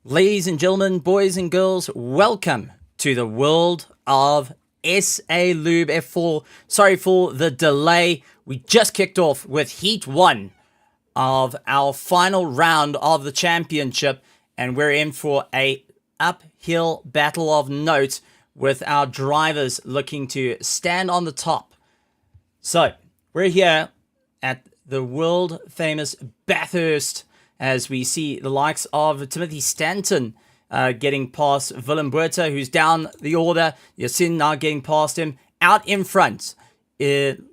Ladies and gentlemen, boys and girls, welcome to the world of SA Lube F4. Sorry for the delay. We just kicked off with Heat 1 of our final round of the championship, and we're in for a uphill battle of note with our drivers looking to stand on the top. So, we're here at the world famous Bathurst, as we see the likes of Timothy Stanton getting past Willem Buerta, who's down the order. Yasin now getting past him. Out in front, it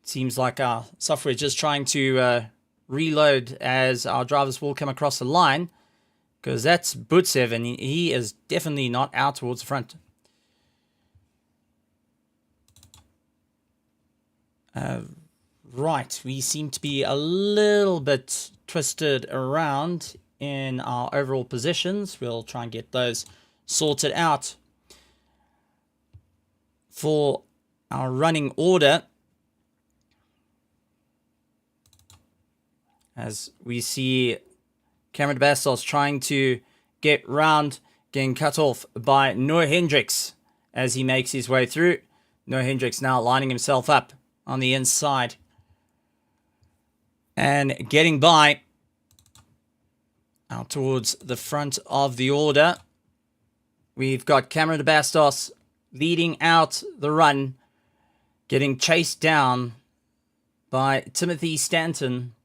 seems like our software is just trying to reload as our drivers will come across the line, because that's Butsev, and he is definitely not out towards the front. Right, we seem to be a little bit twisted around in our overall positions. We'll try and get those sorted out. For our running order, as we see Cameron Bastos trying to get round, getting cut off by Noah Hendricks as he makes his way through. Noah Hendricks now lining himself up on the inside and getting by out towards the front of the order. We've got Cameron Bastos leading out the run, getting chased down by Timothy Stanton.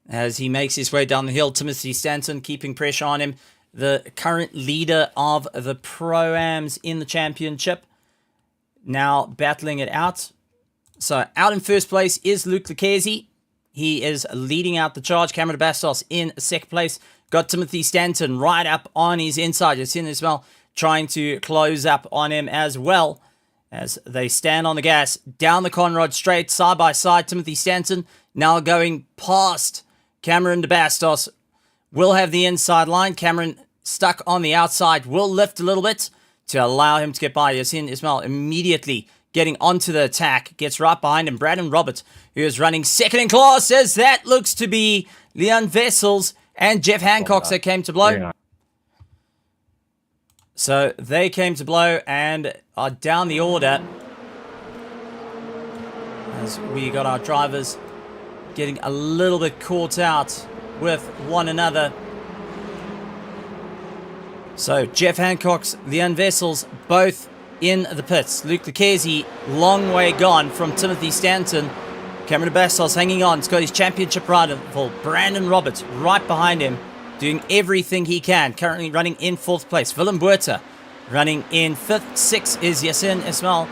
As he makes his way down the hill, Timothy Stanton keeping pressure on him. The current leader of the Pro-Ams in the championship, now battling it out. So out in first place is Luke Lucchesi. He is leading out the charge. Cameron Bastos in second place. Got Timothy Stanton right up on his inside. Yasin Ismail trying to close up on him as well, as they stand on the gas. Down the Conrod straight, side by side. Timothy Stanton now going past Cameron Bastos. Will have the inside line. Cameron stuck on the outside. Will lift a little bit to allow him to get by. Yasin Ismail immediately getting onto the attack. Gets right behind him. Brandon Roberts, who is running second in class, as that looks to be Leon Vessels and Jeff Hancock that came to blow. So they came to blow and are down the order, as we got our drivers getting a little bit caught out with one another. So Jeff Hancock's, Leon Vessels, both in the pits. Luke Lucchesi, long way gone from Timothy Stanton. Cameron Bastos hanging on. He's got his championship rival, Brandon Roberts, right behind him, doing everything he can. Currently running in fourth place. Willem Buerta running in fifth. Sixth is Yasin Ismail.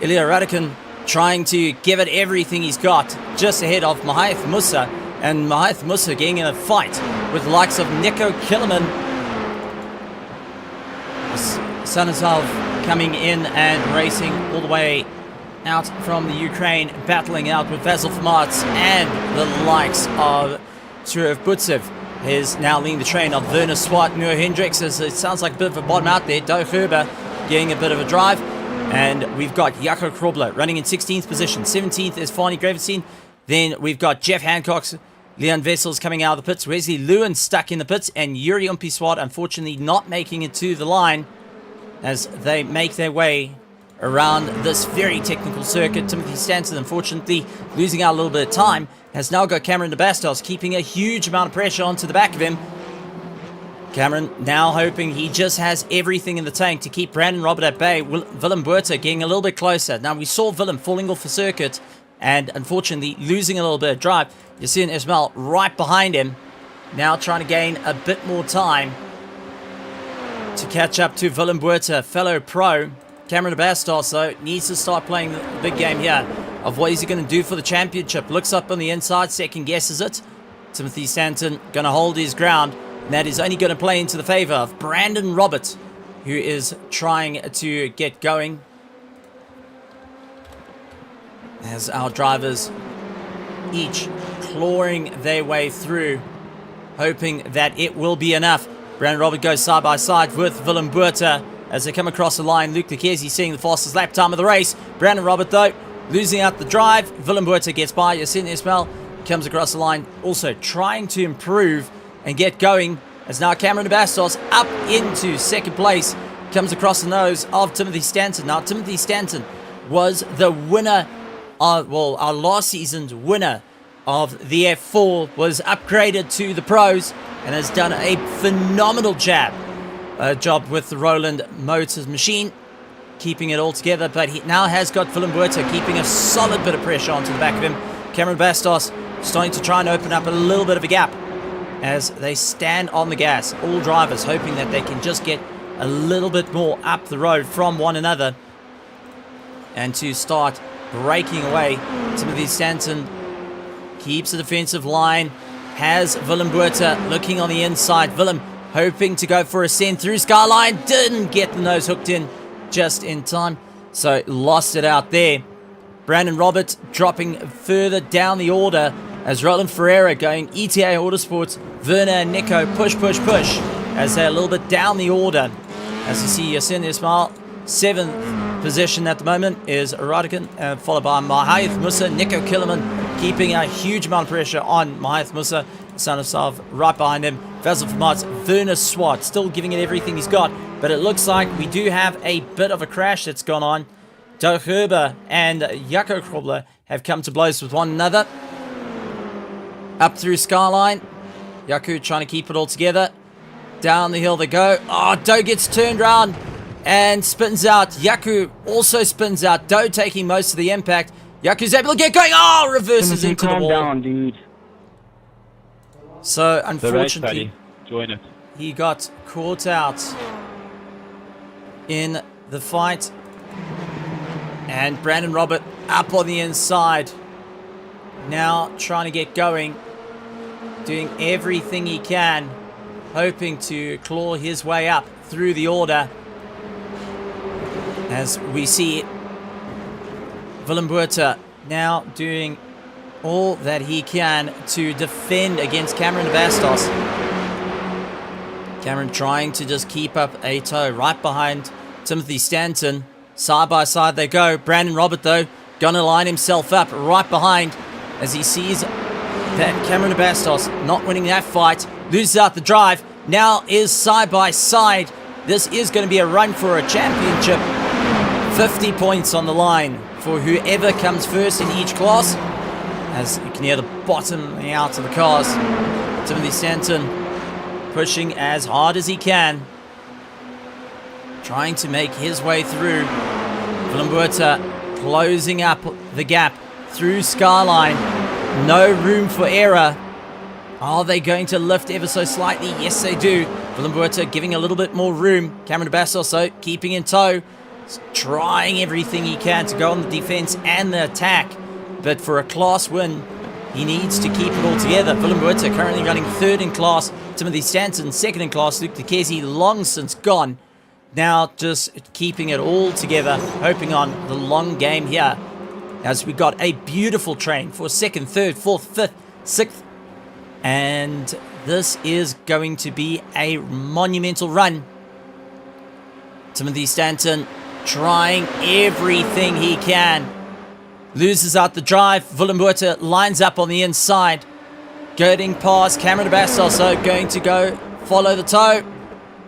Ilya Radikin trying to give it everything he's got, just ahead of Mahath Musa, and Mahath Musa getting in a fight with the likes of Nico Killerman. Sanazov coming in and racing all the way out from the Ukraine, battling out with Vasil Fmarts and the likes of Surev Butsev. Is now leading the train of Werner Swart, Noah Hendricks, as it sounds like a bit of a bottom out there. Do Gerber getting a bit of a drive. And we've got Jaco Krobler running in 16th position. 17th is Farney Gravenstein. Then we've got Jeff Hancock, Leon Vessels coming out of the pits. Wesley Lewin stuck in the pits. And Yuri Umpiswat, unfortunately, not making it to the line as they make their way around this very technical circuit. Timothy Stanton, unfortunately, losing out a little bit of time, has now got Cameron Bastos keeping a huge amount of pressure onto the back of him. Cameron now hoping he just has everything in the tank to keep Brandon Robert at bay. Willem Buerta getting a little bit closer. Now we saw Willem falling off the circuit and unfortunately losing a little bit of drive. Yasin Ismail right behind him, now trying to gain a bit more time to catch up to Willem Buerta, fellow pro. Cameron Bastos, though, needs to start playing the big game here of what is he going to do for the championship. Looks up on the inside, second guesses it. Timothy Stanton going to hold his ground. And that is only going to play into the favor of Brandon Roberts, who is trying to get going. As our drivers each clawing their way through hoping that it will be enough. Brandon Robert goes side by side with Willem Buerta as they come across the line. Luke de Kesi seeing the fastest lap time of the race. Brandon Robert, though, losing out the drive. Willem Buerta gets by. Yasin Ismail comes across the line, also trying to improve and get going, as now Cameron Bastos up into second place, comes across the nose of Timothy Stanton. Now, Timothy Stanton was the winner of, well, our last season's winner of the F4, was upgraded to the pros and has done a phenomenal job with the Roland Motors machine, keeping it all together. But he now has got Willem Buerta keeping a solid bit of pressure onto the back of him. Cameron Bastos starting to try and open up a little bit of a gap as they stand on the gas. All drivers hoping that they can just get a little bit more up the road from one another and to start breaking away. Timothy Stanton keeps the defensive line, has Willem Buerta looking on the inside. Willem hoping to go for a send through Skyline, didn't get the nose hooked in just in time, so lost it out there. Brandon Roberts dropping further down the order as Roland Ferreira going ETA Autosports. Werner and Nico push as they're a little bit down the order. As you see, Yasin Ismail, 7th position at the moment is Radigan, followed by Mahath Musa. Nico Killerman keeping a huge amount of pressure on Mahath Musa, son of Sav, right behind him. Basil Vermaat, Werner Swart still giving it everything he's got, but it looks like we do have a bit of a crash that's gone on. Doug Herber and Jaco Krobler have come to blows with one another. Up through Skyline. Jaco trying to keep it all together. Down the hill they go. Oh, Doe gets turned around and spins out. Jaco also spins out. Doe taking most of the impact. Jaco's able to get going. Oh, reverses into the wall. Down, dude. So, unfortunately, join it. He got caught out in the fight. And Brandon Robert up on the inside. Now trying to get going. Doing everything he can. Hoping to claw his way up through the order. As we see Willem Buerta now doing all that he can to defend against Cameron Bastos. Cameron trying to just keep up a toe right behind Timothy Stanton. Side by side they go. Brandon Robert, though, gonna line himself up right behind as he sees that Cameron Bastos not winning that fight, loses out the drive, now is side by side. This is going to be a run for a championship. 50 points on the line for whoever comes first in each class. As you can hear the bottoming out of the cars. Timothy Stanton pushing as hard as he can, trying to make his way through. Willem Buerta closing up the gap through Skyline. No room for error. Are they going to lift ever so slightly? Yes, they do. Willem Buerta giving a little bit more room. Cameron Bastos, though, keeping in tow. Trying everything he can to go on the defense and the attack. But for a class win, he needs to keep it all together. Willem Buerta currently running 3rd in class. Timothy Stanton 2nd in class. Luke de Kesi long since gone. Now just keeping it all together, hoping on the long game here. As we got a beautiful train for 2nd, 3rd, 4th, 5th, 6th. And this is going to be a monumental run. Timothy Stanton trying everything he can. Loses out the drive. Willem Buerta lines up on the inside. Getting past Cameron Bastos, so going to go follow the tow.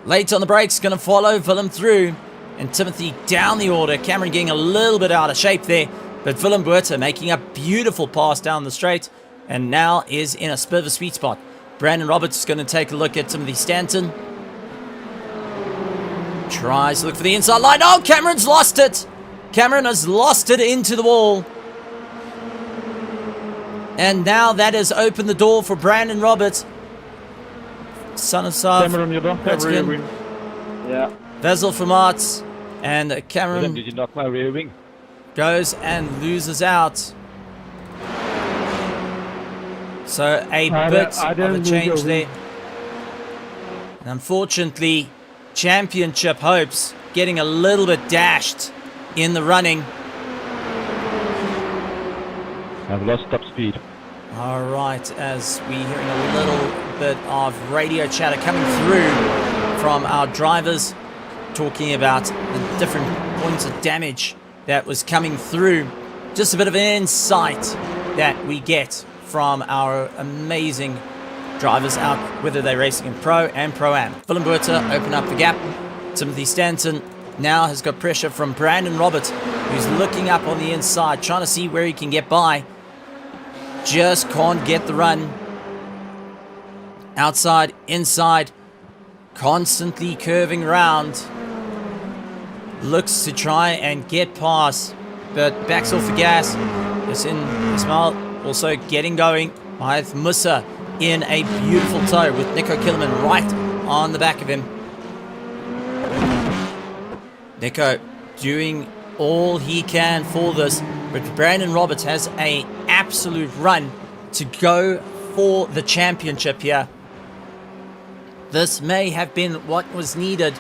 Late on the brakes, going to follow Willem through. And Timothy down the order. Cameron getting a little bit out of shape there. But Willem Buerta making a beautiful pass down the straight. And now is in a bit of a sweet spot. Brandon Roberts is going to take a look at Timothy Stanton. Tries to look for the inside line. Oh, Cameron's lost it. Cameron has lost it into the wall. And now that has opened the door for Brandon Roberts. Son of Sav. Cameron, you don't have rear wing. Yeah. Basil Vermaat. And Cameron Did you knock my rear wing? goes and loses out. So a bit of a change there. And unfortunately, championship hopes getting a little bit dashed in the running. I've lost top speed. All right, as we're hearing a little bit of radio chatter coming through from our drivers, talking about the different points of damage that was coming through. Just a bit of an insight that we get from our amazing drivers out, whether they're racing in Pro and Pro-Am. Willem Buerta open up the gap. Timothy Stanton now has got pressure from Brandon Roberts, who's looking up on the inside, trying to see where he can get by. Just can't get the run. Outside, inside, constantly curving round. Looks to try and get past, but backs off the gas. Ismail also getting going. Mahith Musa in a beautiful tow with Nico Killerman right on the back of him. Nico doing all he can for this, but Brandon Roberts has an absolute run to go for the championship here. This may have been what was needed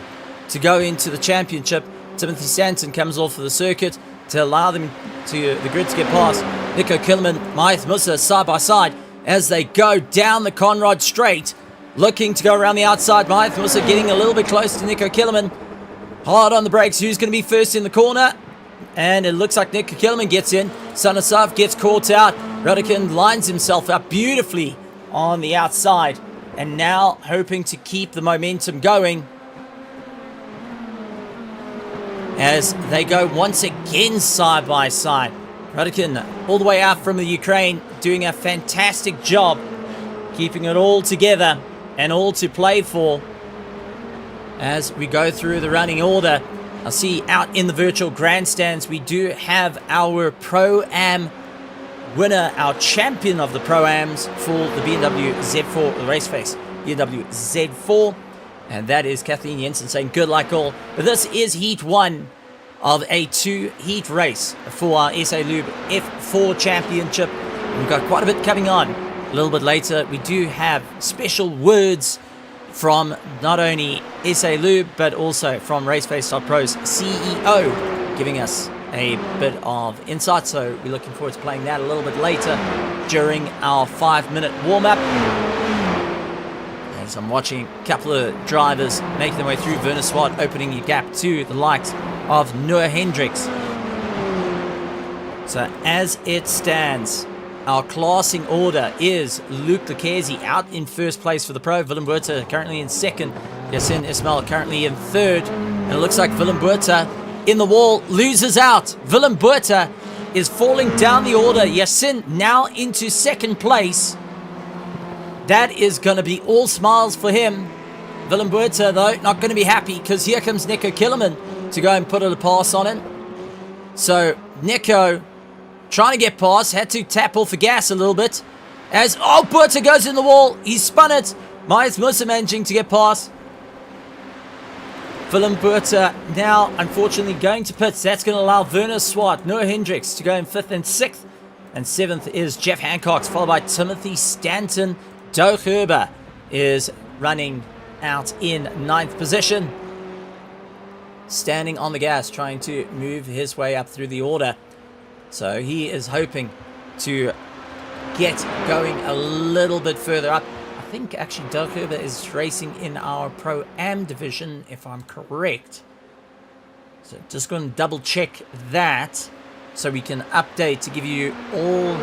to go into the championship. Timothy Stanton comes off of the circuit to allow them to the grid to get past. Nico Killerman, Mahith Musa side by side as they go down the Conrad straight, looking to go around the outside. Mahith Musa getting a little bit close to Nico Killerman. Hard on the brakes. Who's going to be first in the corner? And it looks like Nico Killerman gets in. Sanasav gets caught out. Rodican lines himself up beautifully on the outside. And now hoping to keep the momentum going as they go once again side by side. Rodican all the way out from the Ukraine doing a fantastic job keeping it all together and all to play for. As we go through the running order, I see out in the virtual grandstands we do have our Pro-Am winner, our champion of the Pro-Ams for the BMW Z4, the RaceFace BMW Z4, and that is Kathleen Jensen saying good luck all. But this is heat 1 of a 2-heat race for our SA Lube F4 Championship. We've got quite a bit coming on. A little bit later we do have special words from not only SA Lube, but also from RaceFace.Pro's CEO, giving us a bit of insight. So we're looking forward to playing that a little bit later during our 5-minute warm-up. As I'm watching a couple of drivers making their way through. Werner Swart opening a gap to the likes of Noah Hendricks. So as it stands, our classing order is Luke Lucchesi out in first place for the Pro. Willem Buerta currently in second. Yasin Ismail currently in third. And it looks like Willem Buerta in the wall loses out. Willem Buerta is falling down the order. Yasin now into second place. That is going to be all smiles for him. Willem Buerta, though, not going to be happy because here comes Nico Killerman to go and put a pass on him. So Nico trying to get past, had to tap off the gas a little bit. As, Buerta goes in the wall. He spun it. Mahith Musa managing to get past. Willem Buerta now, unfortunately, going to pits. That's going to allow Werner Swart, Noah Hendricks to go in 5th and 6th. And 7th is Jeff Hancock's, followed by Timothy Stanton. Doug Herber is running out in 9th position. Standing on the gas, trying to move his way up through the order. So he is hoping to get going a little bit further up. I think actually Doug Herber is racing in our Pro-Am division, if I'm correct. So just going to double check that so we can update to give you all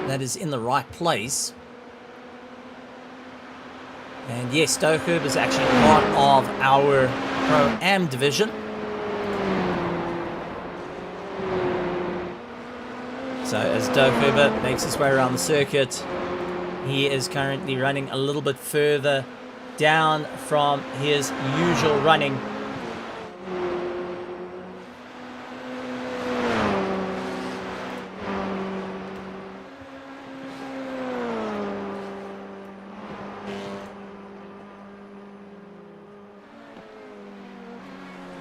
that is in the right place. And yes, Doug Herber is actually part of our Pro-Am division. So as Doug Herber makes his way around the circuit, he is currently running a little bit further down from his usual running.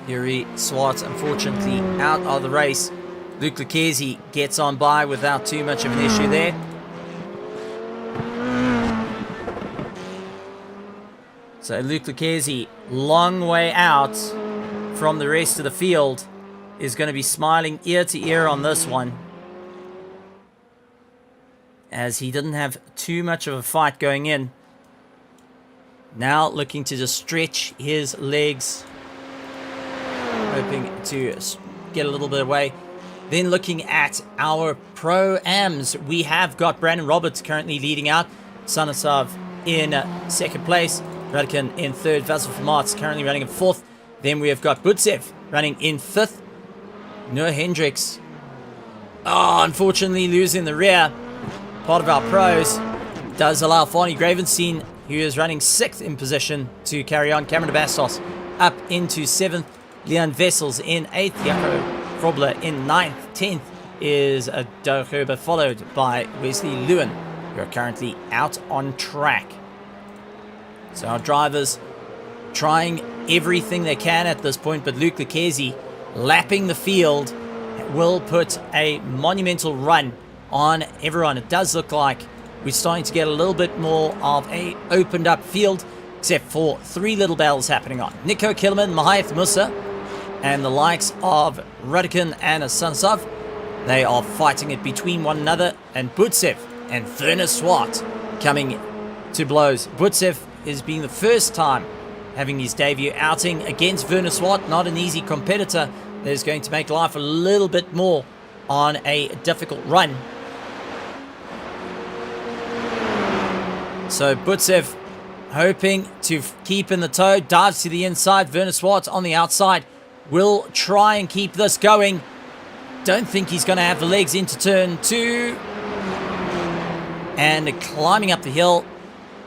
Yuri Swart, unfortunately, out of the race. Luke Lucchesi gets on by without too much of an issue there. So Luke Lucchesi, long way out from the rest of the field, is going to be smiling ear to ear on this one. as he didn't have too much of a fight going in. Now looking to just stretch his legs, hoping to get a little bit away. Then looking at our Pro-Ams, we have got Brandon Roberts currently leading out. Stanislav in second place. Radican in third. Vasil Formarts currently running in fourth. Then we have got Butsev running in fifth. Noah Hendricks, unfortunately losing the rear. Part of our pros does allow Fani Gravenstein, who is running sixth in position, to carry on. Cameron de Bastos up into seventh. Leon Vessels in eighth. Jaco Frobler in ninth. 10th is a Doherber, followed by Wesley Lewin, who are currently out on track. So our drivers trying everything they can at this point, but Luke Lucchesi lapping the field will put a monumental run on everyone. It does look like we're starting to get a little bit more of a opened up field, except for three little battles happening on. Nico Kilman, Mahath Musa, and the likes of Radican and Stanislav. They are fighting it between one another, and Butsev and Werner Swart coming to blows. Butsev is being the first time having his debut outing against Werner Swart. Not an easy competitor. That is going to make life a little bit more on a difficult run. So Butsev hoping to keep in the toe, dives to the inside. Werner Swart on the outside will try and keep this going. Don't think he's going to have the legs into turn two. And climbing up the hill.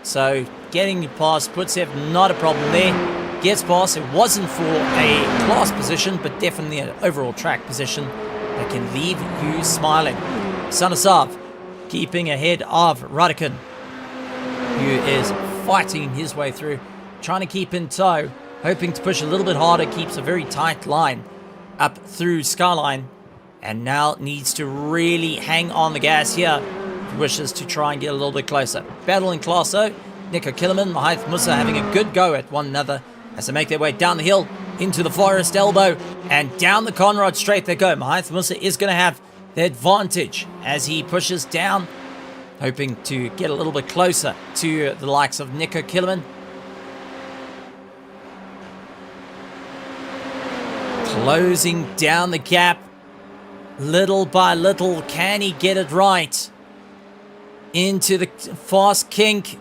So getting past Butsev, not a problem there. Gets past. It wasn't for a class position, but definitely an overall track position that can leave you smiling. Stanislav keeping ahead of Radican, who is fighting his way through, trying to keep in tow, hoping to push a little bit harder, keeps a very tight line up through Skyline, and now needs to really hang on the gas here if he wishes to try and get a little bit closer. Battle in class though, Nico Killerman, Mahath Musa having a good go at one another as they make their way down the hill into the Forest Elbow and down the Conrad Straight they go. Mahath Musa is going to have the advantage as he pushes down, hoping to get a little bit closer to the likes of Nico Killerman. Closing down the gap little by little. Can he get it right? Into the fast kink.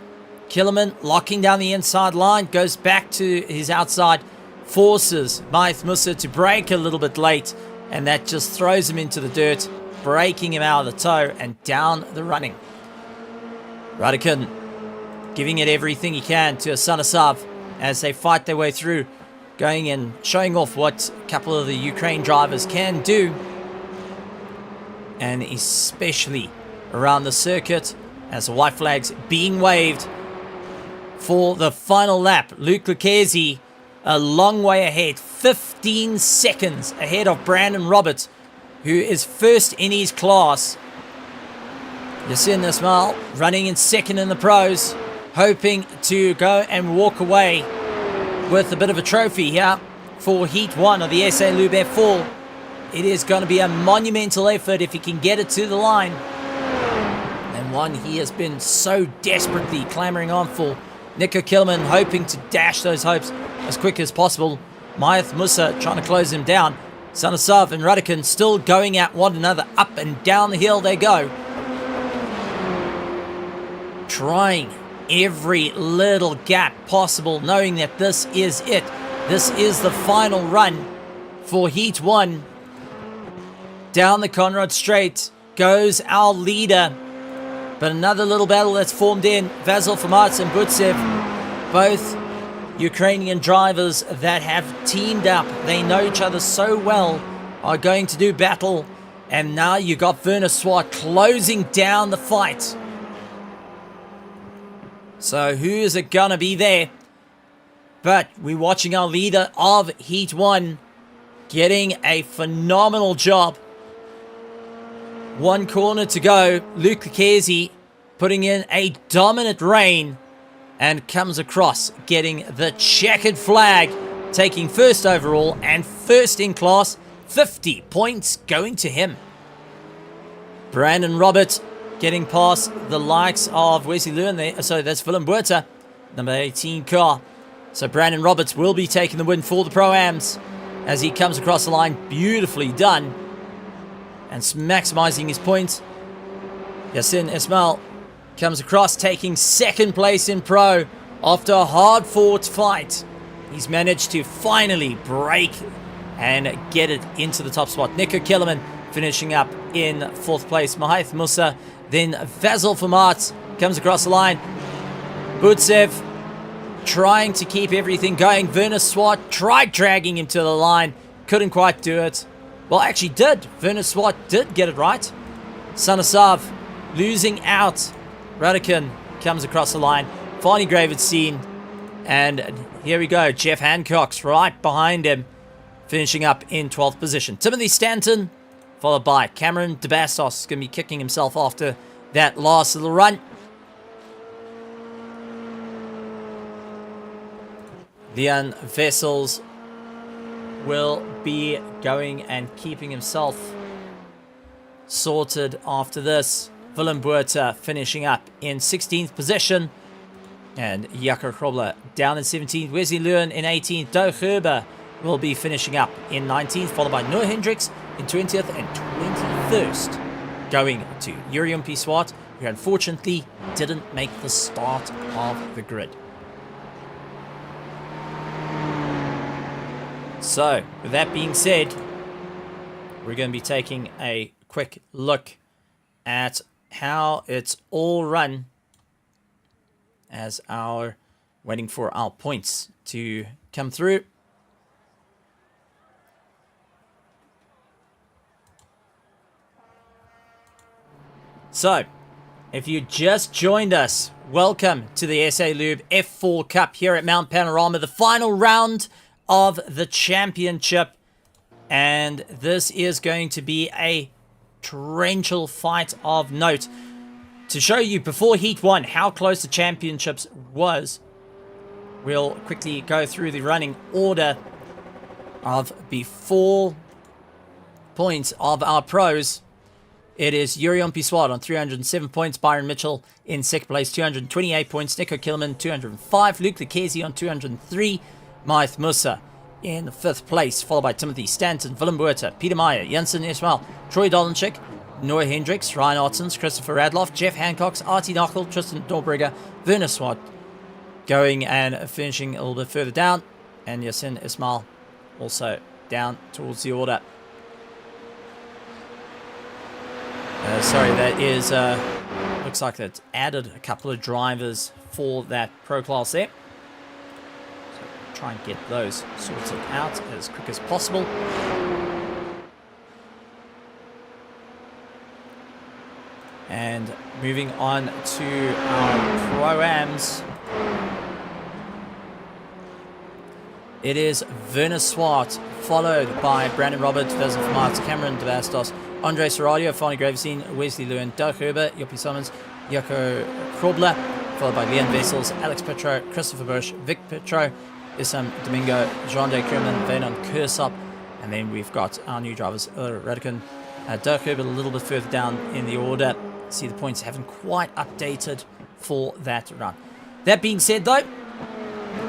Killerman locking down the inside line, goes back to his outside, forces Mahath Musa to brake a little bit late, and that just throws him into the dirt, breaking him out of the toe and down the running. Radican giving it everything he can to Stanislav as they fight their way through, going and showing off what a couple of the Ukraine drivers can do, and especially around the circuit as the white flag's being waved for the final lap. Luke Lucchesi a long way ahead, 15 seconds ahead of Brandon Roberts, who is first in his class. Yasin Ismail running in second in the pros, hoping to go and walk away with a bit of a trophy here for Heat 1 of the SA Lube F4. It is going to be a monumental effort if he can get it to the line, and one he has been so desperately clamoring on for. Nico Kilman hoping to dash those hopes as quick as possible. Mahath Musa trying to close him down. Stanislav and Radican still going at one another. Up and down the hill they go, trying every little gap possible, knowing that this is it. This is the final run for Heat 1. Down the Conrad Straight goes our leader. But another little battle that's formed in. Vasil Formarts and Butsev, both Ukrainian drivers that have teamed up. They know each other so well, are going to do battle. And now you got Werner Swart closing down the fight. So who is it gonna be there? But we're watching our leader of Heat 1 getting a phenomenal job. One corner to go. Luke Lucchesi putting in a dominant reign and comes across, getting the checkered flag, taking first overall and first in class. 50 points going to him. Brandon Roberts getting past the likes of Wesley Lewin there. So that's Willem Buerta, number 18 car. So Brandon Roberts will be taking the win for the Pro-Ams as he comes across the line. Beautifully done. And maximizing his points. Yasin Ismail comes across, taking second place in Pro after a hard-fought fight. He's managed to finally break and get it into the top spot. Nico Kellerman finishing up in fourth place. Mahath Musa, then Vasil Vermaat comes across the line. Butsev trying to keep everything going. Werner Swart tried dragging him to the line. Couldn't quite do it. Well, actually did. Werner Swart did get it right. Sanasav losing out. Radican comes across the line. Finally Gravid seen. And here we go. Jeff Hancock's right behind him. Finishing up in 12th position. Timothy Stanton, followed by Cameron DeBastos. Going to be kicking himself after that last little run. Leon Vessels will be going and keeping himself sorted after this. Willem Buerta finishing up in 16th position. And Jaco Krobler down in 17th. Wesley Lewin in 18th. Doug Gerber will be finishing up in 19th, followed by Noah Hendricks in 20th and 21st. Going to Urium P. Swart, who unfortunately didn't make the start of the grid. So, with that being said, we're going to be taking a quick look at how it's all run as our waiting for our points to come through. So, if you just joined us, welcome to the SA Lube F4 Cup here at Mount Panorama, the final round of the championship. And this is going to be a torrential fight of note. To show you before Heat 1 how close the championships was, we'll quickly go through the running order of before points of our pros. It is Urion Piswad on 307 points. Byron Mitchell in second place, 228 points. Nico Kilman, 205. Luke Lucchesi on 203. Maith Musa in fifth place, followed by Timothy Stanton, Willem Buerta, Peter Meyer, Jensen Ismail, Troy Dolenchik, Noah Hendricks, Ryan Ottens, Christopher Radloff, Jeff Hancock, Artie Knuckle, Tristan Dorbrigger, Werner Swart going and finishing a little bit further down. And Yasin Ismail also down towards the order. Sorry, that is, looks like that's added a couple of drivers for that Pro Class there. So try and get those sorted out as quick as possible. And moving on to our Pro-Ams. It is Werner Swart, followed by Brandon Roberts, Vasil Vermaat, Cameron DeBastos, Andre Seradio, Fanny Gravesine, Wesley Lewin, Doug Herber, Joppie Summons, Jaco Krobler, followed by Leon Vessels, Alex Petro, Christopher Bush, Vic Petro, Issam Domingo, Jean-Day Kerman, Venon Kursop, and then we've got our new drivers, Radican, Doug Herber a little bit further down in the order. See, the points haven't quite updated for that run. That being said, though,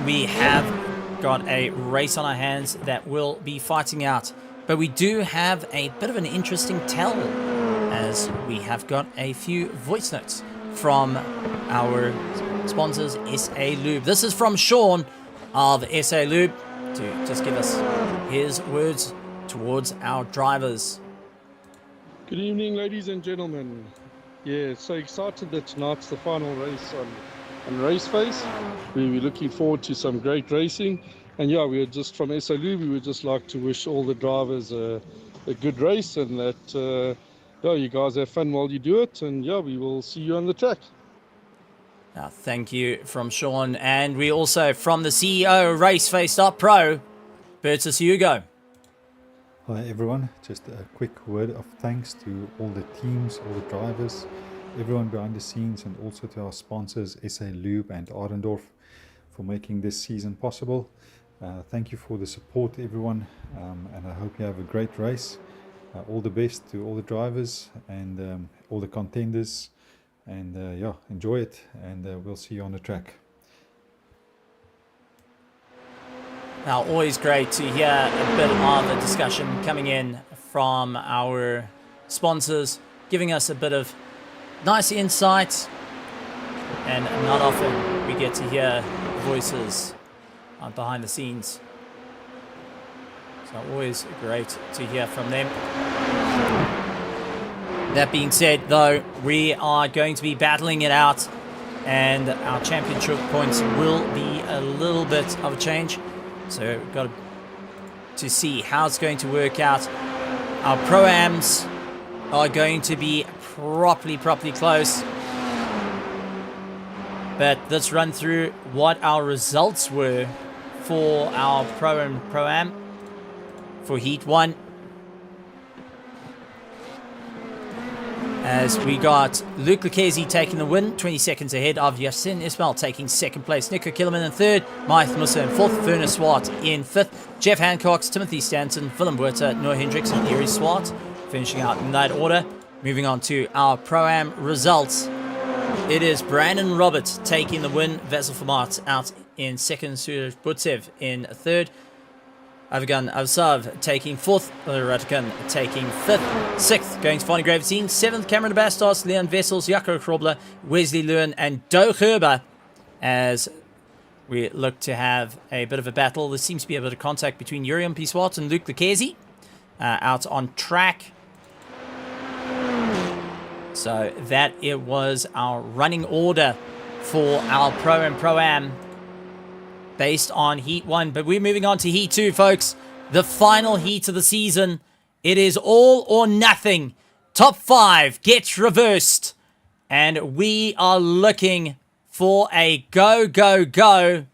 we have got a race on our hands that will be fighting out. But we do have a bit of an interesting tell, as we have got a few voice notes from our sponsors, SA Lube. This is from Sean of SA Lube to just give us his words towards our drivers. Good evening, ladies and gentlemen. Yeah, so excited that tonight's the final race on RaceFace. We're looking forward to some great racing. And yeah, we are just from SA Lube, we would just like to wish all the drivers a good race, and that yeah, you guys have fun while you do it. And yeah, we will see you on the track. Thank you from Sean. And we also from the CEO of RaceFace.Pro, Bertus Hugo. Hi everyone, just a quick word of thanks to all the teams, all the drivers, everyone behind the scenes, and also to our sponsors SA Lube and Ardendorf for making this season possible. Thank you for the support, everyone, and I hope you have a great race. All the best to all the drivers and all the contenders. And yeah, enjoy it, and we'll see you on the track. Now, always great to hear a bit of a discussion coming in from our sponsors, giving us a bit of nice insights, and not often we get to hear voices behind the scenes. So always great to hear from them. That being said, though, we are going to be battling it out, and our championship points will be a little bit of a change. So we've got to see how it's going to work out. Our Pro-Ams are going to be properly close. But let's run through what our results were for our Pro and Pro-Am for Heat 1. As we got Luke Lucchesi taking the win, 20 seconds ahead of Yasin Ismail taking second place. Nico Killerman in third, Maith Musa in fourth, Werner Swart in fifth, Jeff Hancox, Timothy Stanton, Willem Buerta, Noah Hendricks and Yuri Swart finishing out in that order. Moving on to our Pro-Am results. It is Brandon Roberts taking the win, Vasil Format out in second, Suraj Butsev in third, Avgan Avsav taking fourth, Ratkan taking fifth, sixth going to Fonny Gravestein, seventh Cameron Bastos, Leon Vessels, Jaco Krobler, Wesley Lewin and Doe Gerber. As we look to have a bit of a battle, there seems to be a bit of contact between Uriam Piswat and Luke Lucchesi out on track. So that it was our running order for our Pro and Pro-Am based on Heat 1. But we're moving on to Heat 2, folks. The final heat of the season. It is all or nothing. Top 5 gets reversed. And we are looking for a go, go, go.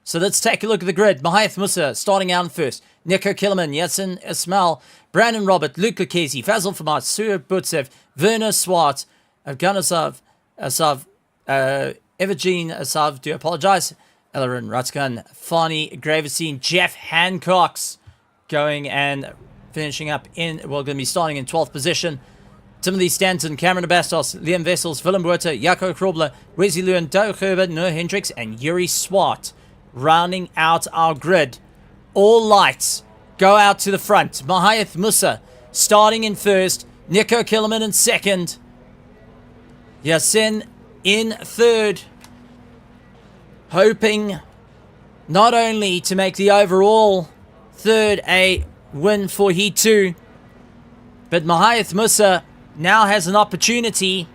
So let's take a look at the grid. Mahath Musa starting out in first. Nico Killerman, Yasin Ismail, Brandon Robert, Luke Lucchesi, Fazil Famat, Surya Butsev, Werner Swart, Afghanisov, Asav, Evergene Asav, do apologize, Ellerin Rutskan, Fani Gravestein, Jeff Hancox going and finishing up in, well, going to be starting in 12th position. Timothy Stanton, Cameron Bastos, Liam Vessels, Willem Buerta, Jaco Krobler, Wesley Lewin, Doe Gerber, Noah Hendricks, and Yuri Swart rounding out our grid. All lights go out to the front. Mahath Musa starting in first, Nico Killerman in second, Yasin in third, hoping not only to make the overall third a win for Heat 2, but Mahath Musa now has an opportunity.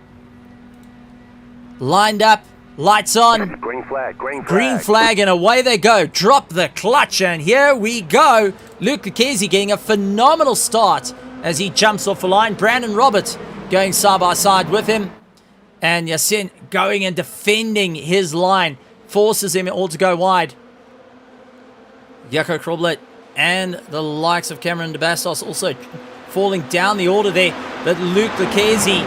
Lined up, lights on, green flag, and away they go. Drop the clutch, and here we go. Luke Lucchesi getting a phenomenal start as he jumps off the line. Brandon Roberts going side by side with him, and Yasin going and defending his line, forces him all to go wide. Jaco Kroblet and the likes of Cameron DeBastos also falling down the order there, but Luke Lucchesi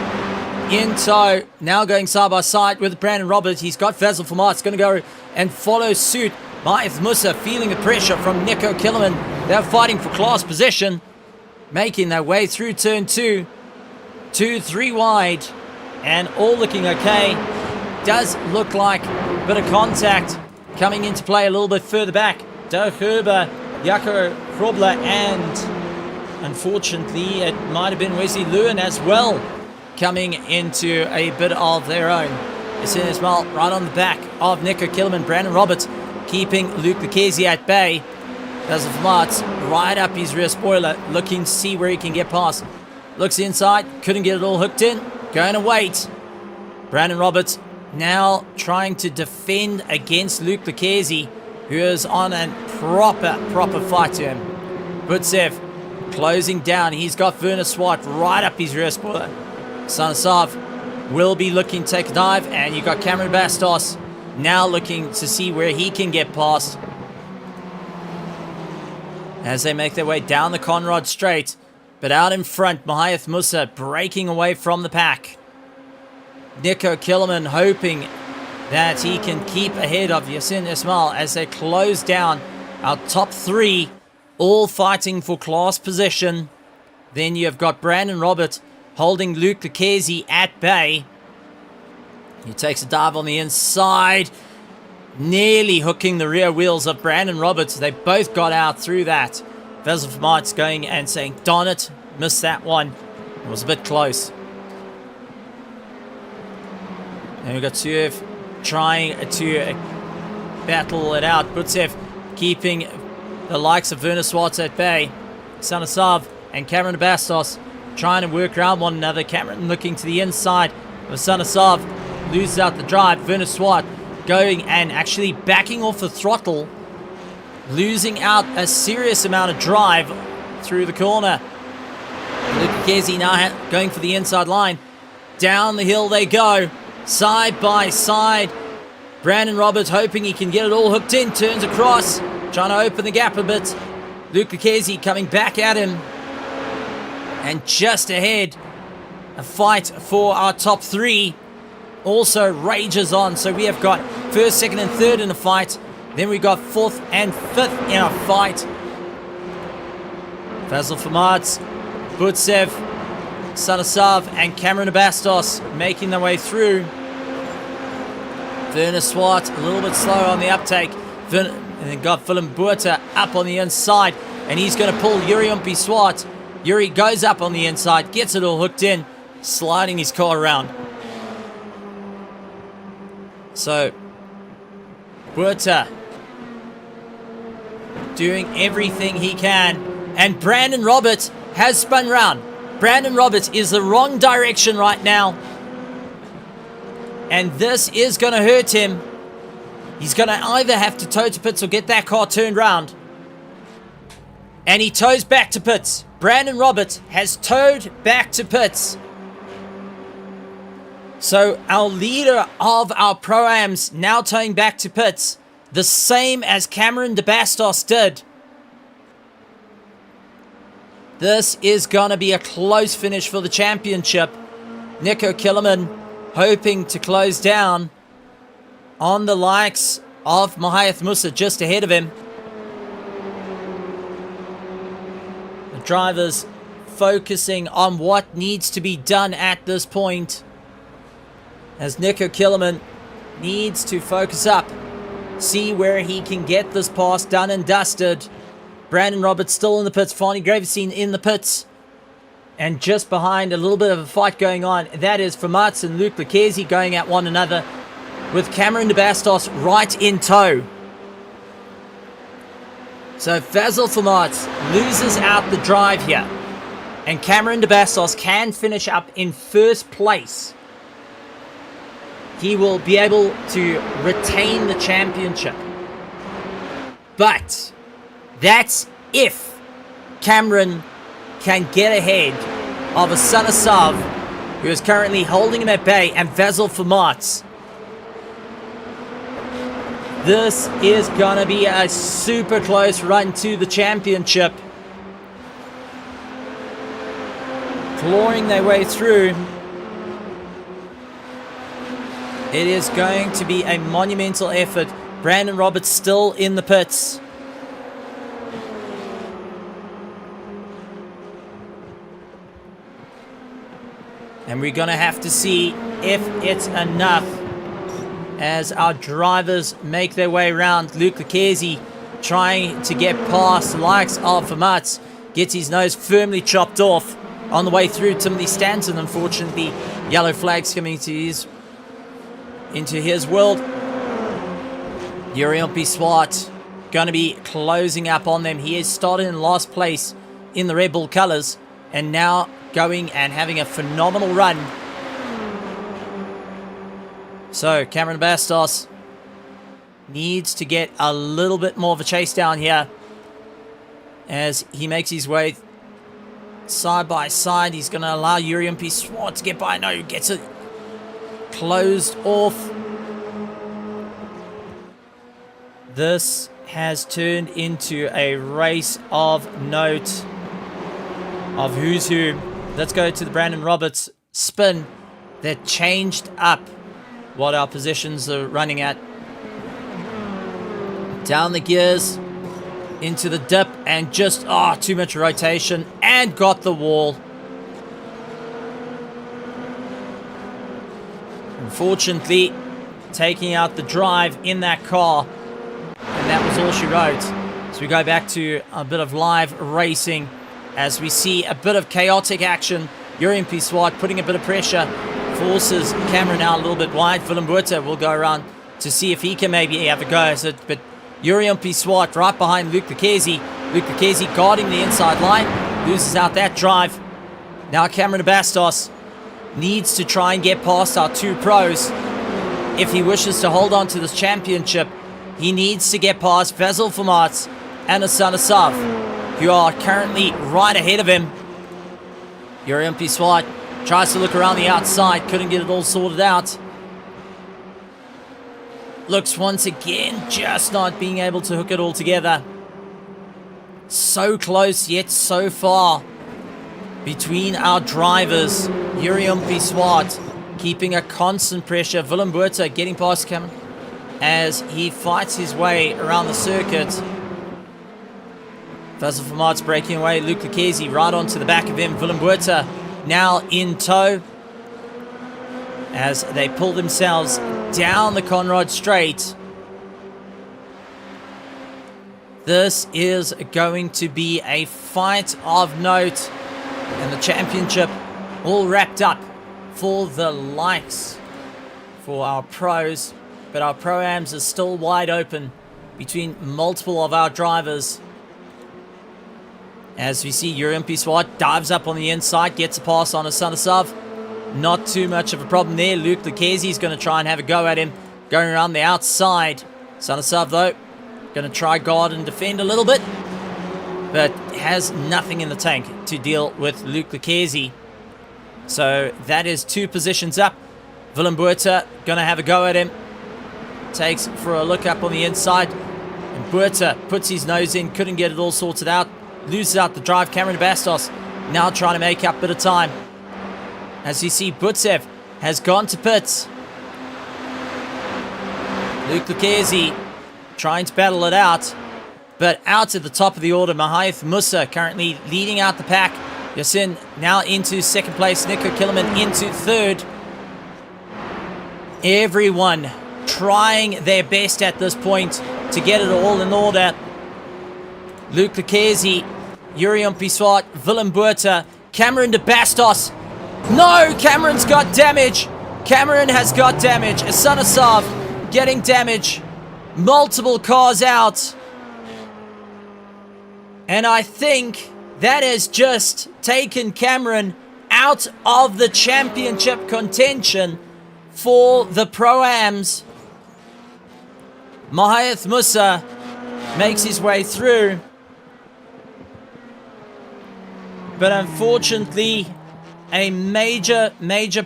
in tow, now going side by side with Brandon Roberts. He's got Vasil Format, going to go and follow suit. Maith Musa feeling the pressure from Nico Killerman. They're fighting for class position, making their way through turn 2, 2-3 wide, and all looking okay. Does look like a bit of contact coming into play a little bit further back. Doe Gerber, Jaco Krobler, and unfortunately it might have been Wesley Lewin as well coming into a bit of their own. Yasin Ismail right on the back of Nico Killerman. Brandon Roberts keeping Luke Lucchesi at bay. Does the Format right up his rear spoiler, looking to see where he can get past. Looks inside, couldn't get it all hooked in. Going to wait. Brandon Roberts now trying to defend against Luke Lucchesi, who is on a proper fight to him. Butsev closing down. He's got Werner Swart right up his rear spoiler. Sanasav will be looking to take a dive, and you've got Cameron Bastos now looking to see where he can get past as they make their way down the Conrad Straight. But out in front, Mahath Musa breaking away from the pack. Nico Killerman hoping that he can keep ahead of Yasin Ismail as they close down our top 3, all fighting for class position. Then you've got Brandon Roberts holding Luke Lucchesi at bay. He takes a dive on the inside, nearly hooking the rear wheels of Brandon Roberts. They both got out through that. Basil Vermaert's going and saying, darn it, missed that one. It was a bit close. And we've got Tsuev trying to battle it out. Butsev keeping the likes of Werner Swartz at bay. Stanislav and Cameron Bastos trying to work around one another. Cameron looking to the inside of Stanislav. Loses out the drive. Werner Swart going and actually backing off the throttle. Losing out a serious amount of drive through the corner. Luca Chiesi now going for the inside line. Down the hill they go. Side by side. Brandon Roberts hoping he can get it all hooked in. Turns across. Trying to open the gap a bit. Luca Chiesi coming back at him. And just ahead. A fight for our top three also rages on. So we have got first, second, and third in a fight. Then we got fourth and fifth in a fight. Basil Vermaert, Butsev, Stanislav, and Cameron Bastos making their way through. Werner Swart a little bit slow on the uptake. And then got Willem Buerta up on the inside. And he's going to pull Yuri Swart. Yuri goes up on the inside, gets it all hooked in, sliding his car around. So, Buerta doing everything he can. And Brandon Roberts has spun round. Brandon Roberts is the wrong direction right now. And this is going to hurt him. He's going to either have to tow to pits or get that car turned round. And he tows back to pits. Brandon Roberts has towed back to pits. So our leader of our Pro-Ams now towing back to pits. The same as Cameron de Bastos did. This is going to be a close finish for the championship. Nico Killerman hoping to close down on the likes of Mahayath Musa just ahead of him. The drivers focusing on what needs to be done at this point. As Nico Killerman needs to focus up. See where he can get this pass done and dusted. Brandon Roberts still in the pits. Fani Gravestein in the pits. And just behind, a little bit of a fight going on. That is Vermaert and Luke Chiesi going at one another. With Cameron de Bastos right in tow. So Basil Vermaert loses out the drive here. And Cameron de Bastos can finish up in first place. He will be able to retain the championship. But that's if Cameron can get ahead of a Stanislav, who is currently holding him at bay, and Basil Vermaert. This is going to be a super close run to the championship. Clawing their way through. It is going to be a monumental effort. Brandon Roberts still in the pits. And we're going to have to see if it's enough as our drivers make their way around. Luke Chiesi trying to get past the likes of Vermaert. Gets his nose firmly chopped off on the way through. Timothy Stanton, unfortunately, yellow flags coming into his world. Yuri Swart going to be closing up on them. He is started in last place in the Red Bull colours and now going and having a phenomenal run. So Cameron Bastos needs to get a little bit more of a chase down here as he makes his way side by side. He's going to allow Yuri Swart to get by. No, he gets it closed off. This has turned into a race of note of who's who. Let's go to the Brandon Roberts spin that changed up what our positions are running at. Down the gears into the dip and just too much rotation and got the wall. Unfortunately, taking out the drive in that car, and that was all she wrote. So we go back to a bit of live racing as we see a bit of chaotic action. Urian Swart putting a bit of pressure, forces Cameron out a little bit wide. Willem Buerta will go around to see if he can maybe have a go. But Urian Swart right behind Luke Lucchese. Luke Lucchese guarding the inside line, loses out that drive. Now Cameron Bastos needs to try and get past our two pros. If he wishes to hold on to this championship, he needs to get past Basil Vermaat and Asana Sav, who are currently right ahead of him. Urian Swart tries to look around the outside, couldn't get it all sorted out. Looks once again just not being able to hook it all together. So close yet so far between our drivers. Urian Swart keeping a constant pressure. Willem Buerta getting past Cameron as he fights his way around the circuit. Basil Vermaat's breaking away. Luke Lucchese right onto the back of him. Willem Buerta now in tow as they pull themselves down the Conrad Straight. This is going to be a fight of note, and the championship all wrapped up for the likes for our pros, but our pro-ams are still wide open between multiple of our drivers. As we see, Urian Swart dives up on the inside, gets a pass on Asana Sav. Not too much of a problem there. Luke Lucchese is going to try and have a go at him, going around the outside. Asana Sav, though, going to try guard and defend a little bit, but has nothing in the tank to deal with Luke Lucchese. So that is 2 positions up. Willem Buerta going to have a go at him. Takes for a look up on the inside. And Buerta puts his nose in, couldn't get it all sorted out. Loses out the drive. Cameron Bastos now trying to make up a bit of time. As you see, Butsev has gone to pits. Luke Lucchese trying to battle it out. But out at the top of the order, Mahaith Musa currently leading out the pack. Yasin now into second place. Nico Killerman into third. Everyone trying their best at this point to get it all in order. Luke Lucchese, Urian Swart, Willem Buerta, Cameron de Bastos. No, Cameron's got damage. Cameron has got damage. Asana Sav getting damage. Multiple cars out. And I think that has just taken Cameron out of the championship contention for the Pro-Ams. Mahaith Musa makes his way through. But unfortunately, a major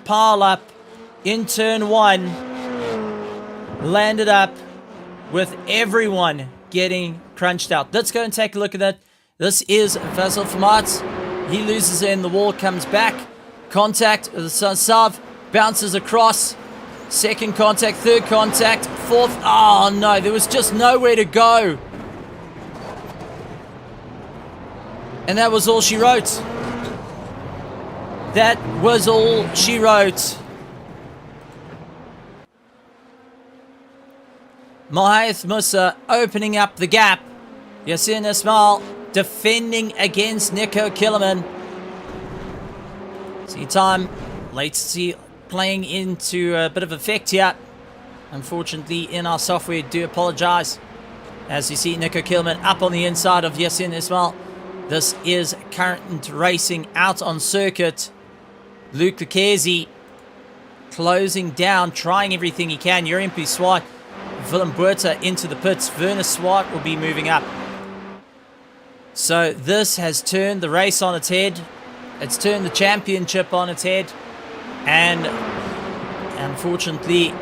pile-up in turn 1 landed up with everyone getting crunched out. Let's go and take a look at that. This is Basil Vermaat. He loses in the wall, comes back. Contact, the Sav bounces across. Second contact, third contact, fourth. Oh no, there was just nowhere to go. And that was all she wrote. That was all she wrote. Mahaith Musa opening up the gap. Yasin Ismail defending against Nico Killerman. See time, latency playing into a bit of effect here. Unfortunately, in our software, do apologize. As you see, Nico Killerman up on the inside of Yasin Ismail. This is current racing out on circuit. Luke Lucchese closing down, trying everything he can. Urian Swart, Willem Buerta into the pits. Werner Swart will be moving up. So this has turned the race on its head. It's turned the championship on its head. And unfortunately,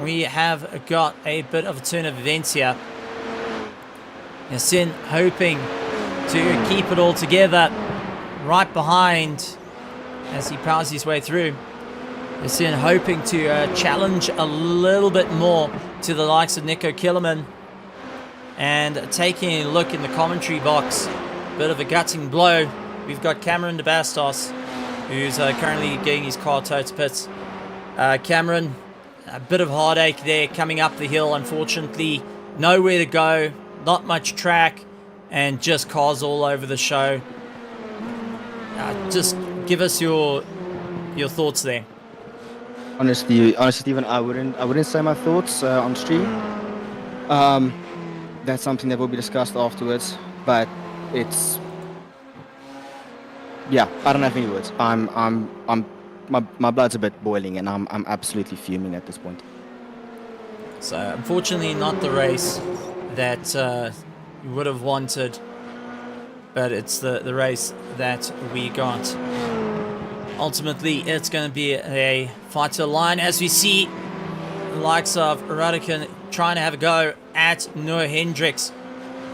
we have got a bit of a turn of events here. Yasin hoping to keep it all together right behind as he powers his way through. Yasin hoping to challenge a little bit more to the likes of Nico Killerman. And taking a look in the commentary box, bit of a gutting blow. We've got Cameron de Bastos, who's currently getting his car towed to pits. Cameron, a bit of heartache there coming up the hill, unfortunately. Nowhere to go, not much track, and just cars all over the show. Just give us your thoughts there. Honestly, Stephen, I wouldn't say my thoughts on stream. That's something that will be discussed afterwards. But it's, yeah, I don't have any words. My blood's a bit boiling, and I'm absolutely fuming at this point. So unfortunately, not the race that you would have wanted, but it's the race that we got. Ultimately, it's going to be a fight to the line, as we see the likes of Radican trying to have a go at Noah Hendricks.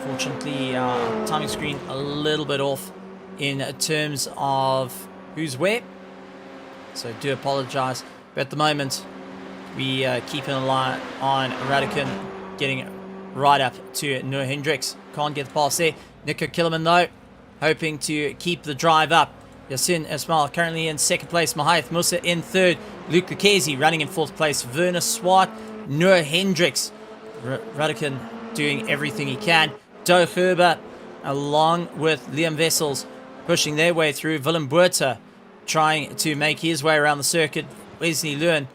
Fortunately, timing screen a little bit off in terms of who's where, so do apologize. But at the moment, we keep an eye on Radican getting right up to Noah Hendricks. Can't get the pass there. Nico Killerman, though, hoping to keep the drive up. Yasin Ismail currently in second place. Mahaith Musa in third. Luke Lucchese running in fourth place. Werner Swart, Noah Hendricks. Radican doing everything he can. Doe Gerber along with Liam Vessels pushing their way through. Willem Buerta trying to make his way around the circuit. Wesley Lewin,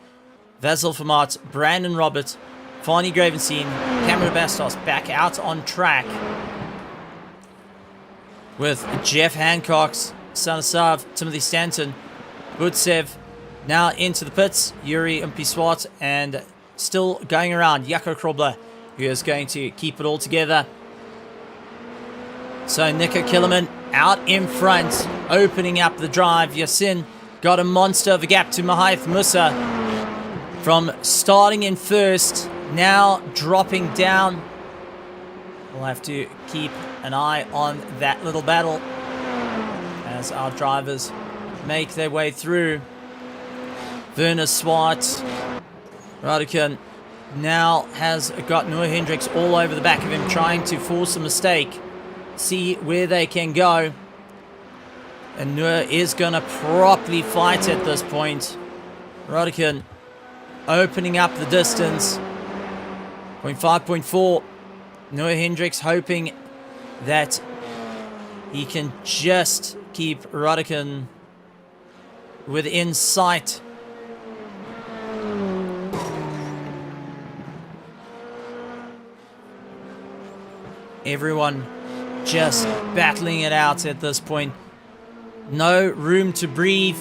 Vasil Vermaat, Brandon Roberts, Fani Gravenstein, Cameron Bastos back out on track with Jeff Hancock's Stanislav, Timothy Stanton, Butsev now into the pits. Yuri Umpiswat, and still going around Jaco Krobler, who is going to keep it all together. So Nico Killerman out in front, opening up the drive. Yasin got a monster of a gap to Mahaith Musa from starting in first, now dropping down. We'll have to keep an eye on that little battle as our drivers make their way through. Werner Swart, Radican now has got Noah Hendricks all over the back of him, trying to force a mistake, see where they can go. And Noah is going to properly fight at this point. Radican opening up the distance. 0.5.4. Noah Hendricks hoping that he can just keep Radican within sight. Everyone just battling it out at this point. No room to breathe.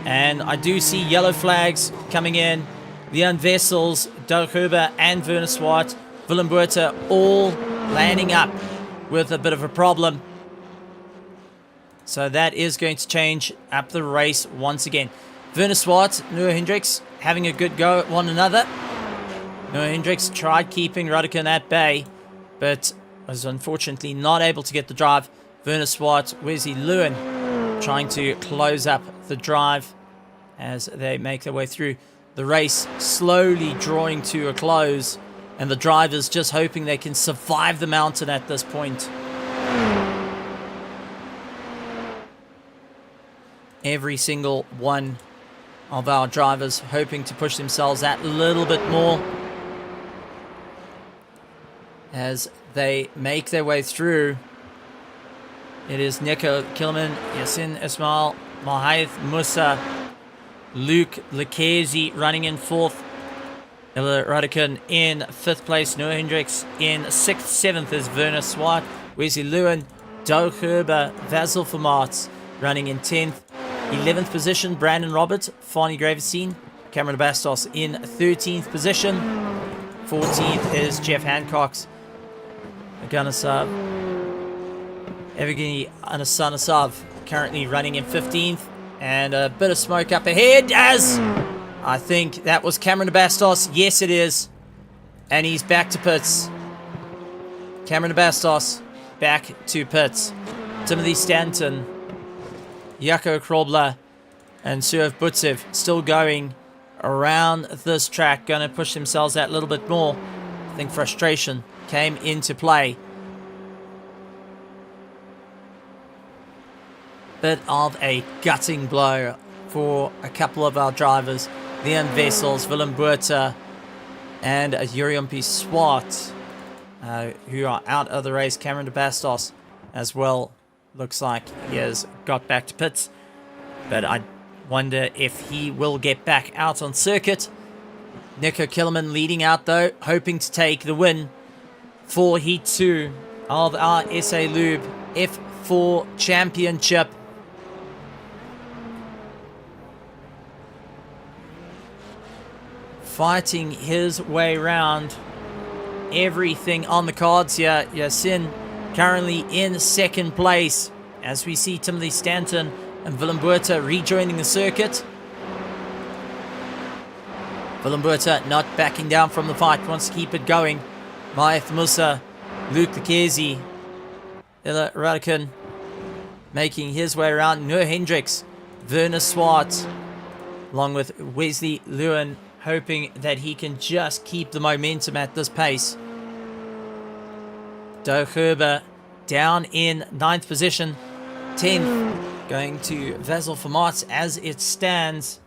And I do see yellow flags coming in. Leon Vessels, Doug Huber, and Werner Swart, Willem Buerta all landing up with a bit of a problem. So that is going to change up the race once again. Werner Swart, Noah Hendricks having a good go at one another. Noah Hendricks tried keeping Radican at bay, but was unfortunately not able to get the drive. Werner Swart, Wesley Lewin trying to close up the drive as they make their way through. The race slowly drawing to a close, and the drivers just hoping they can survive the mountain at this point. Every single one of our drivers hoping to push themselves that little bit more as they make their way through. It is Nico Kilman, Yasin Ismail, Mahaith Musa, Luke Lucchese running in fourth. Ella Radican in fifth place. Noah Hendricks in sixth. Seventh is Werner Swart. Wesley Lewin, Doug Herber, Vasil Vermaat running in 10th. 11th position, Brandon Roberts, Fani Gravenstein, Cameron Bastos in 13th position. 14th is Jeff Hancock's Aganasav. Evgeny Anasanasov currently running in 15th. And a bit of smoke up ahead as I think that was Cameron Bastos. Yes, it is. And he's back to pits. Cameron Bastos back to pits. Timothy Stanton, Jaco Krobler, and Suev Butsev still going around this track. Going to push themselves that little bit more. I think frustration came into play. Bit of a gutting blow for a couple of our drivers. Leon Wessels, Willem Buerta, and Jurjumpi Swart, who are out of the race. Cameron de Bastos as well. Looks like he has got back to pits, but I wonder if he will get back out on circuit. Nico Killerman leading out though, hoping to take the win for Heat 2 of our SA Lube F4 Championship. Fighting his way around. Everything on the cards here. Yasin currently in second place, as we see Timothy Stanton and Willem Buerta rejoining the circuit. Willem Buerta not backing down from the fight, wants to keep it going. Maeth Musa, Luke Lekezi, Illa Radican making his way around. Noah Hendricks, Werner Swart, along with Wesley Lewin, hoping that he can just keep the momentum at this pace. Doug Herber down in 9th position. 10th going to Vasil Vermaat as it stands.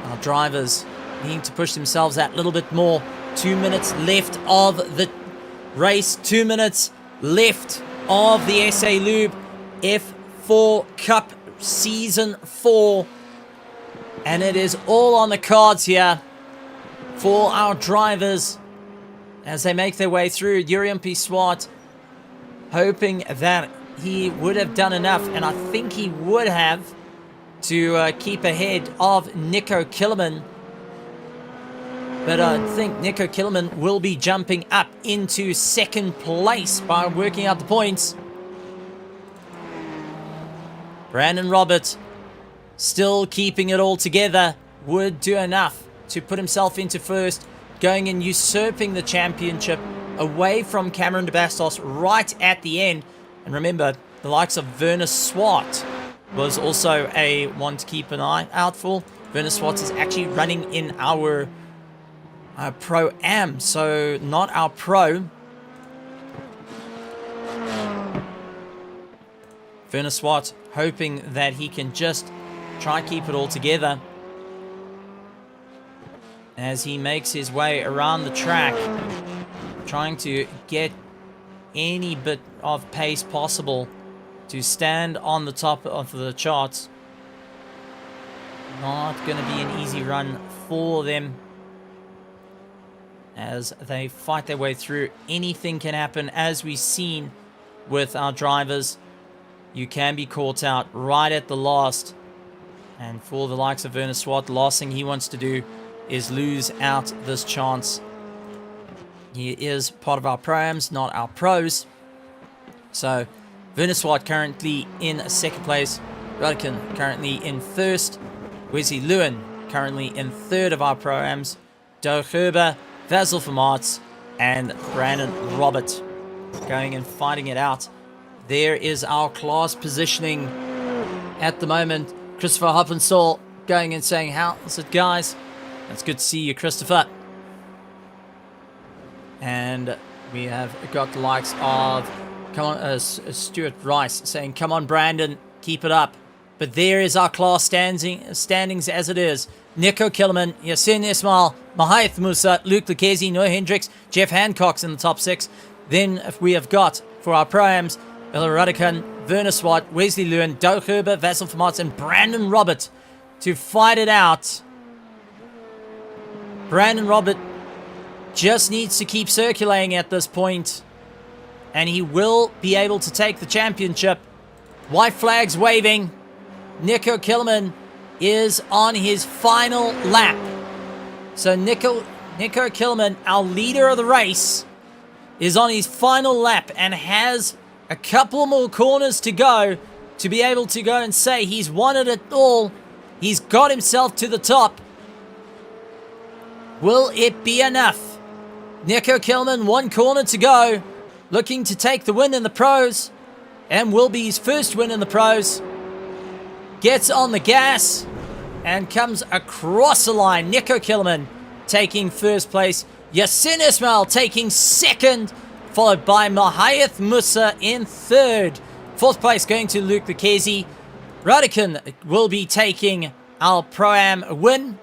Our drivers need to push themselves that little bit more. 2 minutes left of the race. 2 minutes left of the SA Lube F4 Cup Season 4. And it is all on the cards here for our drivers as they make their way through. Jurjumpi Swart hoping that he would have done enough, and I think he would have, to keep ahead of Nico Killerman. But I think Nico Killerman will be jumping up into second place by working out the points. Brandon Roberts still keeping it all together, would do enough to put himself into first, going and usurping the championship away from Cameron de Bastos right at the end. And remember, the likes of Werner Swart was also a one to keep an eye out for. Werner Swart is actually running in our Pro-Am, so not our Pro. Werner Swart hoping that he can just try and keep it all together as he makes his way around the track, trying to get any bit of pace possible to stand on the top of the charts. Not going to be an easy run for them as they fight their way through. Anything can happen, as we've seen with our drivers. You can be caught out right at the last. And for the likes of Werner Swart, the last thing he wants to do is lose out this chance. He is part of our Pro-Ams, not our Pros. So, Werner Swart currently in second place. Radican currently in first. Wesley Lewin currently in third of our Pro-Ams. Doug Herber, Vasil Vermaat, and Brandon Robert going and fighting it out. There is our class positioning at the moment. Christopher Hoppenstall going and saying, how's it, guys? It's good to see you, Christopher. And we have got the likes of Stuart Rice saying, come on, Brandon, keep it up. But there is our class standings as it is. Nico Killerman, Yasin Ismail, Mahaith Musa, Luke Lekezi, Noah Hendricks, Jeff Hancock's in the top 6. Then we have got, for our Pro-Ams, Ella Radican, Werner Swart, Wesley Lewin, Doug Herber, Vasil Vermaat, and Brandon Robert to fight it out. Brandon Robert just needs to keep circulating at this point, and he will be able to take the championship. White flags waving. Nico Killerman is on his final lap. So Nico Killerman, our leader of the race, is on his final lap and has a couple more corners to go to be able to go and say he's won it all. He's got himself to the top. Will it be enough? Nico Killerman, one corner to go, looking to take the win in the pros, and will be his first win in the pros. Gets on the gas and comes across the line. Nico Killerman taking first place. Yasin Ismail taking second, followed by Mahaith Musa in third. Fourth place going to Luke Lekezi. Radican will be taking our Pro-Am win,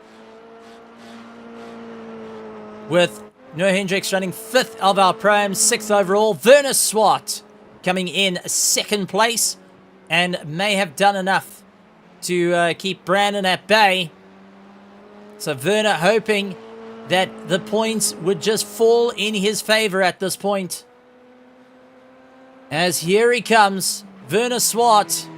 with Noah Hendricks running 5th of our Pro-Am, 6th overall. Werner Swart coming in 2nd place and may have done enough to keep Brandon at bay. So Werner hoping that the points would just fall in his favor at this point. As here he comes, Werner Swart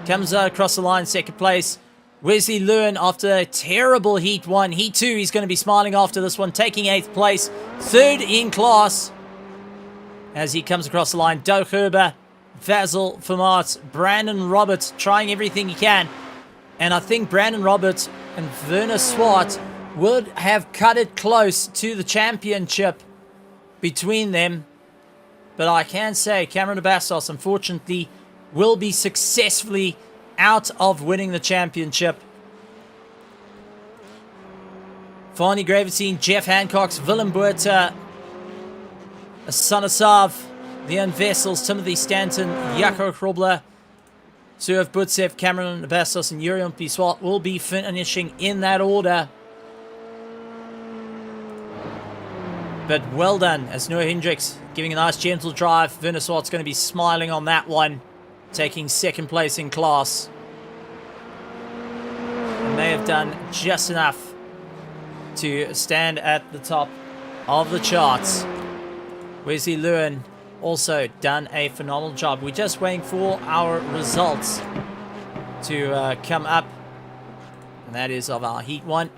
comes across the line, 2nd place. Wesley Lewin after a terrible Heat 1. Heat 2, he's going to be smiling after this one, taking 8th place. 3rd in class as he comes across the line. Doug Herber, Basil Vermaat, Brandon Roberts trying everything he can. And I think Brandon Roberts and Werner Swart would have cut it close to the championship between them. But I can say Cameron Bastos, unfortunately, will be successfully out of winning the championship. Fani Gravestein, Jeff Hancock, Willem Buerta, Sanasav, Leon Vessels, Timothy Stanton, Jaco Krobler, Surf Butsev, Cameron Bastos, and Yurion Piswat will be finishing in that order. But well done, as Noah Hendricks giving a nice gentle drive. Werner Swart's going to be smiling on that one, taking 2nd place in class. And they have done just enough to stand at the top of the charts. Wesley Lewin also done a phenomenal job. We're just waiting for our results to come up, and that is of our Heat 1.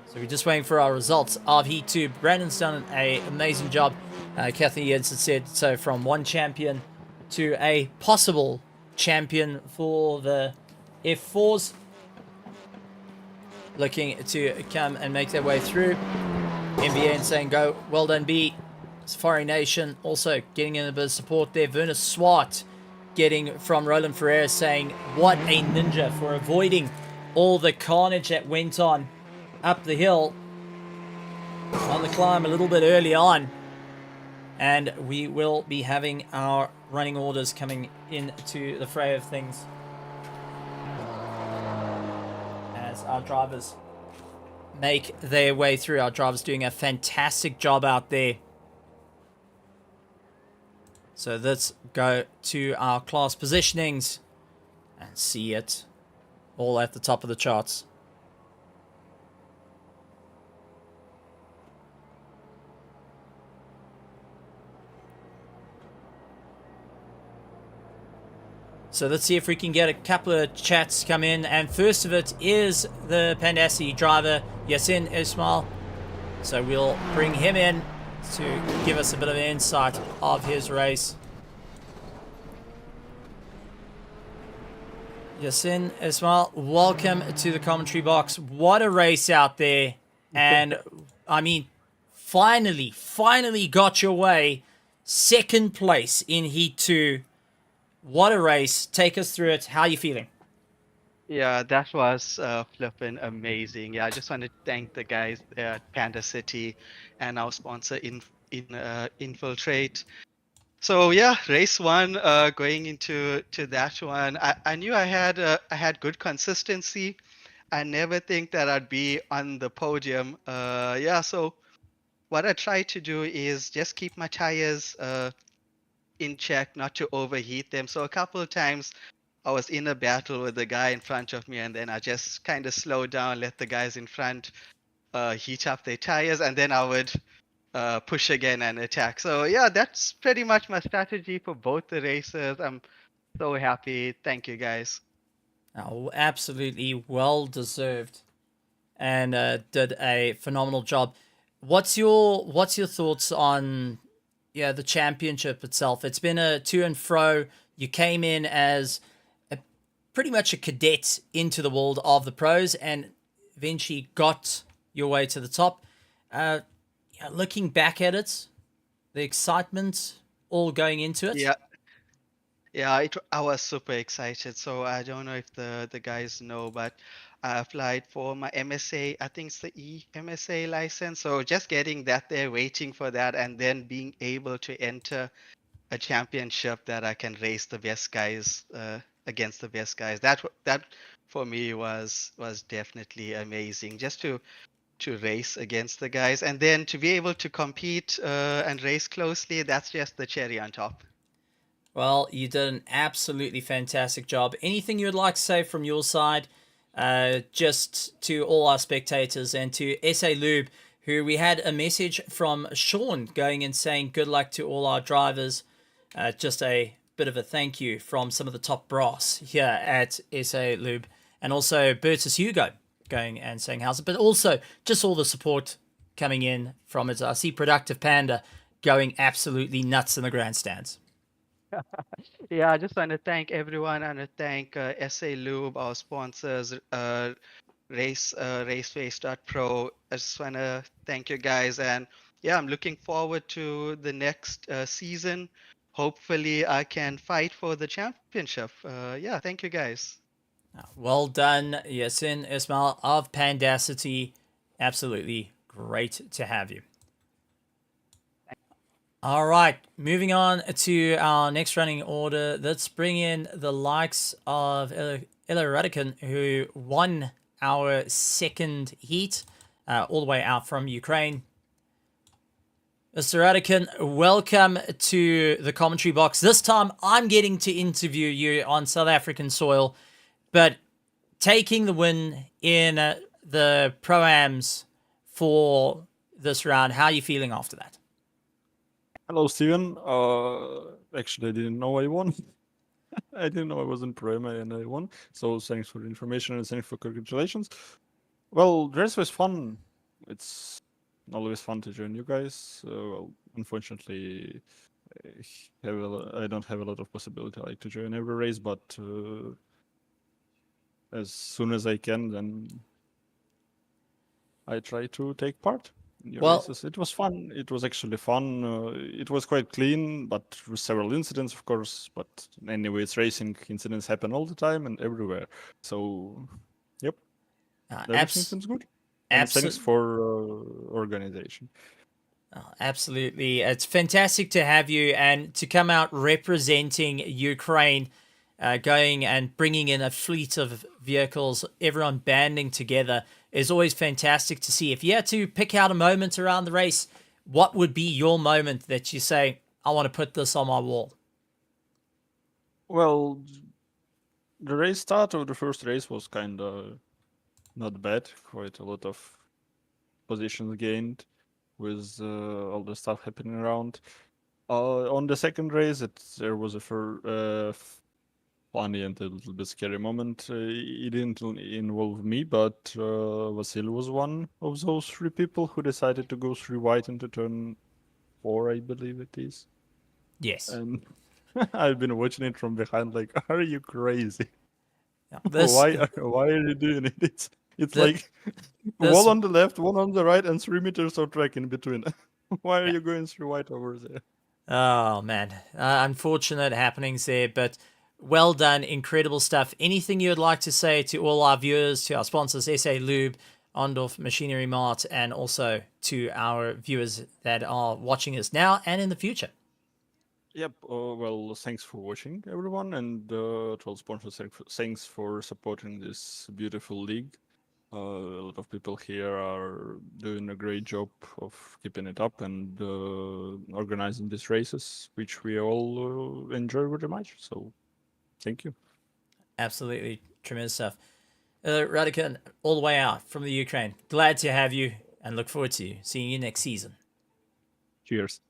So we're just waiting for our results of Heat 2. Brandon's done an amazing job. Kathy Jensen said so, from 1 champion to a possible champion for the F4s. Looking to come and make their way through. MBN saying go, well done B. Safari Nation also getting in a bit of support there. Werner Swart getting from Roland Ferreira saying what a ninja for avoiding all the carnage that went on up the hill on the climb a little bit early on. And we will be having our running orders coming into the fray of things as our drivers make their way through. Our drivers doing a fantastic job out there. So let's go to our class positionings and see it all at the top of the charts. So let's see if we can get a couple of chats come in. And first of it is the Pandasi driver, Yasin Ismail. So we'll bring him in to give us a bit of an insight of his race. Yasin Ismail, welcome to the commentary box. What a race out there. And, I mean, finally got your way. 2nd place in Heat 2. What a race. Take us through it. How are you feeling? Yeah, that was flipping amazing. Yeah, I just want to thank the guys at Panda City and our sponsor Infiltrate. So yeah, race 1, going into that one, I knew I had good consistency. I never think that I'd be on the podium. Yeah, so what I try to do is just keep my tires in check, not to overheat them. So a couple of times I was in a battle with the guy in front of me, and then I just kind of slowed down, let the guys in front heat up their tires, and then I would push again and attack. So yeah, that's pretty much my strategy for both the races. I'm so happy. Thank you, guys. Oh, absolutely well deserved, and did a phenomenal job. What's your thoughts on the championship itself? It's been a to and fro. You came in as pretty much a cadet into the world of the pros, and eventually got your way to the top. Looking back at it, the excitement all going into it. Yeah, I was super excited. So I don't know if the guys know, but I applied for my MSA. I think it's the MSA license. So just getting that there, waiting for that, and then being able to enter a championship that I can race the best guys against the best guys. That for me was definitely amazing. Just to race against the guys, and then to be able to compete and race closely, that's just the cherry on top. Well, you did an absolutely fantastic job. Anything you would like to say from your side, just to all our spectators and to SA Lube, who we had a message from Sean going and saying good luck to all our drivers. Just a bit of a thank you from some of the top brass here at SA Lube, and also Bertus Hugo going and saying how's it, but also just all the support coming in from it. I see Productive Panda going absolutely nuts in the grandstands. Yeah, I just want to thank everyone. I want to thank SA Lube, our sponsors, RaceFace.Pro. I just want to thank you guys, and yeah, I'm looking forward to the next season. Hopefully, I can fight for the championship. Yeah, thank you guys. Well done, Yasin Ismail of Pandacity. Absolutely great to have you. All right, moving on to our next running order. Let's bring in the likes of Ila Radican, who won our second heat all the way out from Ukraine. Mr. Radican, welcome to the commentary box. This time, I'm getting to interview you on South African soil, but taking the win in the Pro-Ams for this round, how are you feeling after that? Hello, Steven. Actually, I didn't know I won. I didn't know I was in Pro-Am and I won. So thanks for the information and thanks for congratulations. Well, the race was fun. It's always fun to join you guys. Well, unfortunately, I don't have a lot of possibility like to join every race, but as soon as I can, then I try to take part. Races. It was fun. It was actually fun. It was quite clean, but with several incidents, of course. But anyway, it's racing. Incidents happen all the time and everywhere. So, yep, everything seems good. And thanks for organization. Absolutely. It's fantastic to have you and to come out representing Ukraine, going and bringing in a fleet of vehicles, everyone banding together is always fantastic to see. If you had to pick out a moment around the race, what would be your moment that you say, I want to put this on my wall? Well, the race start of the first race was kind of not bad. Quite a lot of positions gained with all the stuff happening around. On the second race, there was a funny and a little bit scary moment. It didn't involve me, but Vasil was one of those three people who decided to go through white into turn 4, I believe it is. Yes. And I've been watching it from behind like, are you crazy? Why are you doing it? It's like one on the left, one on the right, and 3 meters of track in between. Why are you going through white over there? Oh, man. Unfortunate happenings there, but well done. Incredible stuff. Anything you would like to say to all our viewers, to our sponsors, SA Lube, Ondorf Machinery Mart, and also to our viewers that are watching us now and in the future? Yep. Well, thanks for watching, everyone. And to all sponsors, thanks for supporting this beautiful league. A lot of people here are doing a great job of keeping it up and organizing these races, which we all enjoy very much. So, thank you. Absolutely. Tremendous stuff. Radican, all the way out from the Ukraine. Glad to have you and look forward to seeing you next season. Cheers.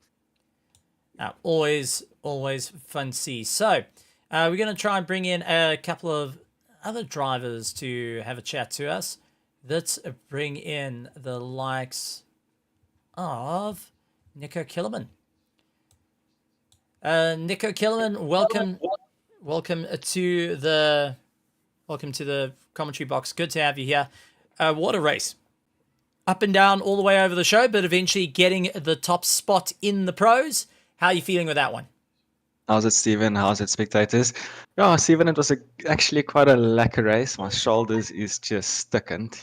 Always fun to see. So, we're going to try and bring in a couple of other drivers to have a chat to us. Let's bring in the likes of Nico Killerman. Nico Killerman, welcome to the commentary box. Good to have you here. What a race. Up and down all the way over the show, but eventually getting the top spot in the pros. How are you feeling with that one? How's it, Steven? How's it, spectators? Yeah, Steven, it was actually quite a lacquer race. My shoulders is just thickened.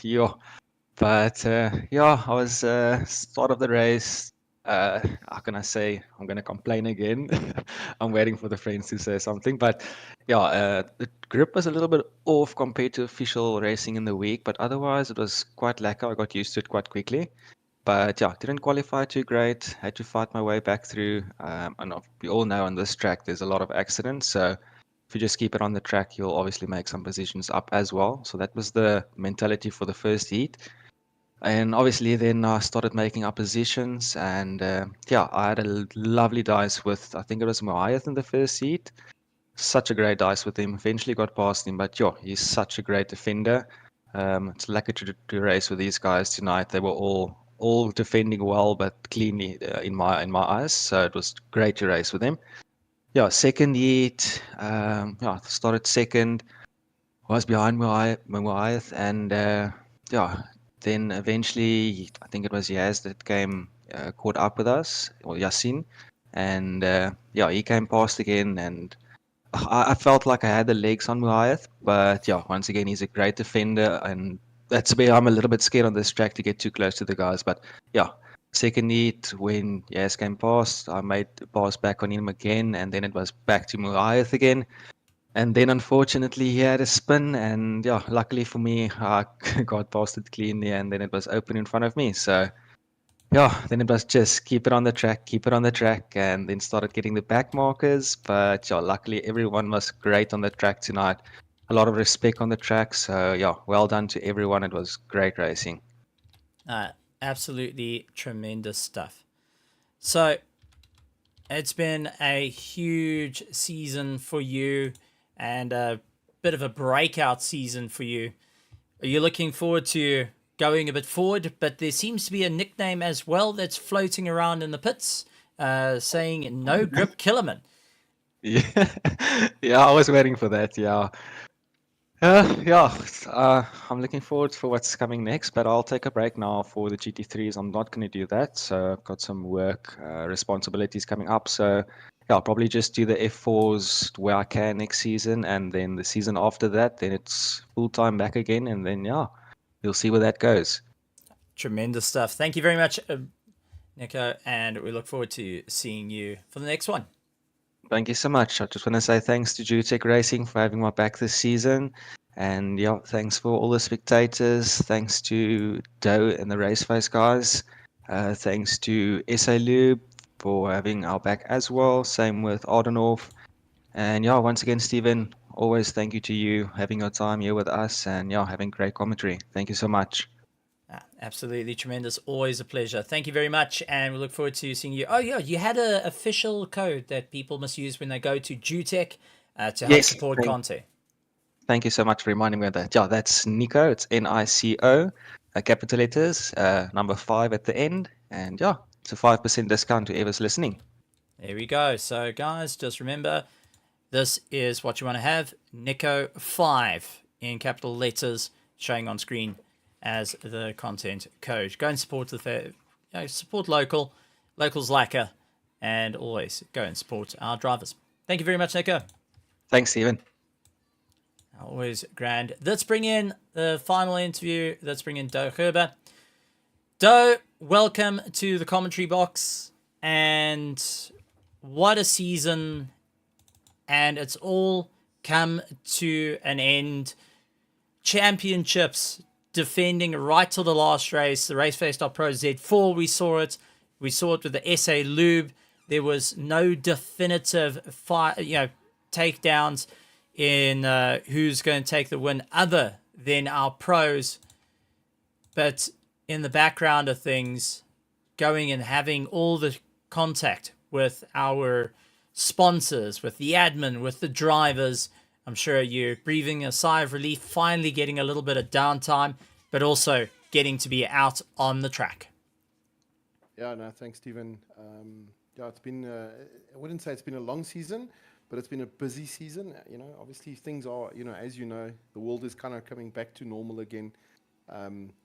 But I was start of the race, how can I say? I'm gonna complain again. I'm waiting for the friends to say something, but yeah, the grip was a little bit off compared to official racing in the week, but otherwise it was quite lacquer. I got used to it quite quickly. But yeah, didn't qualify too great. Had to fight my way back through. And we all know on this track there's a lot of accidents. So if you just keep it on the track, you'll obviously make some positions up as well. So that was the mentality for the first heat. And obviously then I started making up positions. And yeah, I had a lovely dice with, I think it was Moayeth in the first heat. Such a great dice with him. Eventually got past him, but yeah, he's such a great defender. It's lucky to race with these guys tonight. They were all defending well, but cleanly in my eyes. So it was great to race with them. Yeah, second heat. Yeah, started second. Was behind Moayeth, and yeah, then eventually I think it was Yaz that came caught up with us, or Yasin, and yeah, he came past again and. I felt like I had the legs on Muayeth, but yeah, once again, he's a great defender, and that's where I'm a little bit scared on this track to get too close to the guys. But yeah, second heat, when Yas came past, I made the pass back on him again, and then it was back to Muayeth again. And then unfortunately, he had a spin, and yeah, luckily for me, I got past it cleanly, and then it was open in front of me. So yeah, then it was just keep it on the track, keep it on the track, and then started getting the back markers. But yeah, luckily everyone was great on the track tonight. A lot of respect on the track. So yeah, well done to everyone. It was great racing. Absolutely tremendous stuff. So it's been a huge season for you and a bit of a breakout season for you. Are you looking forward to going a bit forward? But there seems to be a nickname as well that's floating around in the pits, saying "No Grip Killerman." Yeah, yeah, I was waiting for that. Yeah. Yeah, I'm looking forward for what's coming next, but I'll take a break now for the GT3s. I'm not going to do that. So I've got some work responsibilities coming up. So yeah, I'll probably just do the F4s where I can next season. And then the season after that, then it's full time back again. And then, yeah, you'll see where that goes. Tremendous stuff. Thank you very much, Nico. And we look forward to seeing you for the next one. Thank you so much. I just want to say thanks to Jutech Racing for having my back this season. And yeah, thanks for all the spectators. Thanks to Doe and the RaceFace guys. Thanks to SA Lube for having our back as well. Same with Ardenhof. And yeah, once again, Stephen, always thank you to you having your time here with us and yeah, having great commentary. Thank you so much. Absolutely tremendous. Always a pleasure. Thank you very much. And we look forward to seeing you. Oh, yeah, you had an official code that people must use when they go to Jutech to help support Conte. Thank you so much for reminding me of that. Yeah, that's Nico. It's Nico, capital letters, number 5 at the end. And yeah, it's a 5% discount to whoever's listening. There we go. So, guys, just remember, this is what you want to have. Nico 5 in capital letters showing on screen as the content code. Go and support support local. Locals lacquer. And always go and support our drivers. Thank you very much, Nico. Thanks, Stephen. Always grand. Let's bring in the final interview. Let's bring in Doe Gerber. Doe, welcome to the commentary box. And what a season. And it's all come to an end. Championships defending right till the last race. The RaceFace.Pro Z4, we saw it. We saw it with the SA Lube. There was no definitive takedowns in who's going to take the win other than our pros. But in the background of things, going and having all the contact with our sponsors, with the admin, with the drivers, I'm sure you're breathing a sigh of relief, finally getting a little bit of downtime, but also getting to be out on the track. Yeah, no, thanks, Stephen. Yeah, it's been, I wouldn't say it's been a long season, but it's been a busy season. You know, obviously things are, as you know, the world is kind of coming back to normal again.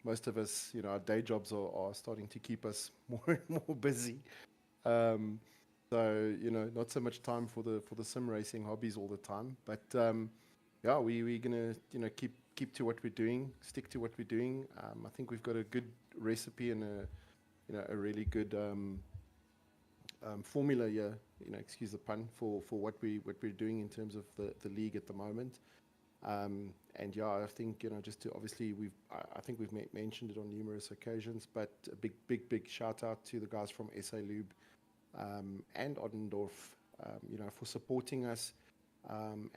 Most of us, our day jobs are starting to keep us more and more busy. So, not so much time for the sim racing hobbies all the time. But yeah, we're gonna keep to what we're doing, stick to what we're doing. I think we've got a good recipe and a really good formula here, excuse the pun, for what we're doing in terms of the league at the moment. And yeah, I think just to obviously I think we've mentioned it on numerous occasions, but a big shout out to the guys from SA Lube and Oddendorf, for supporting us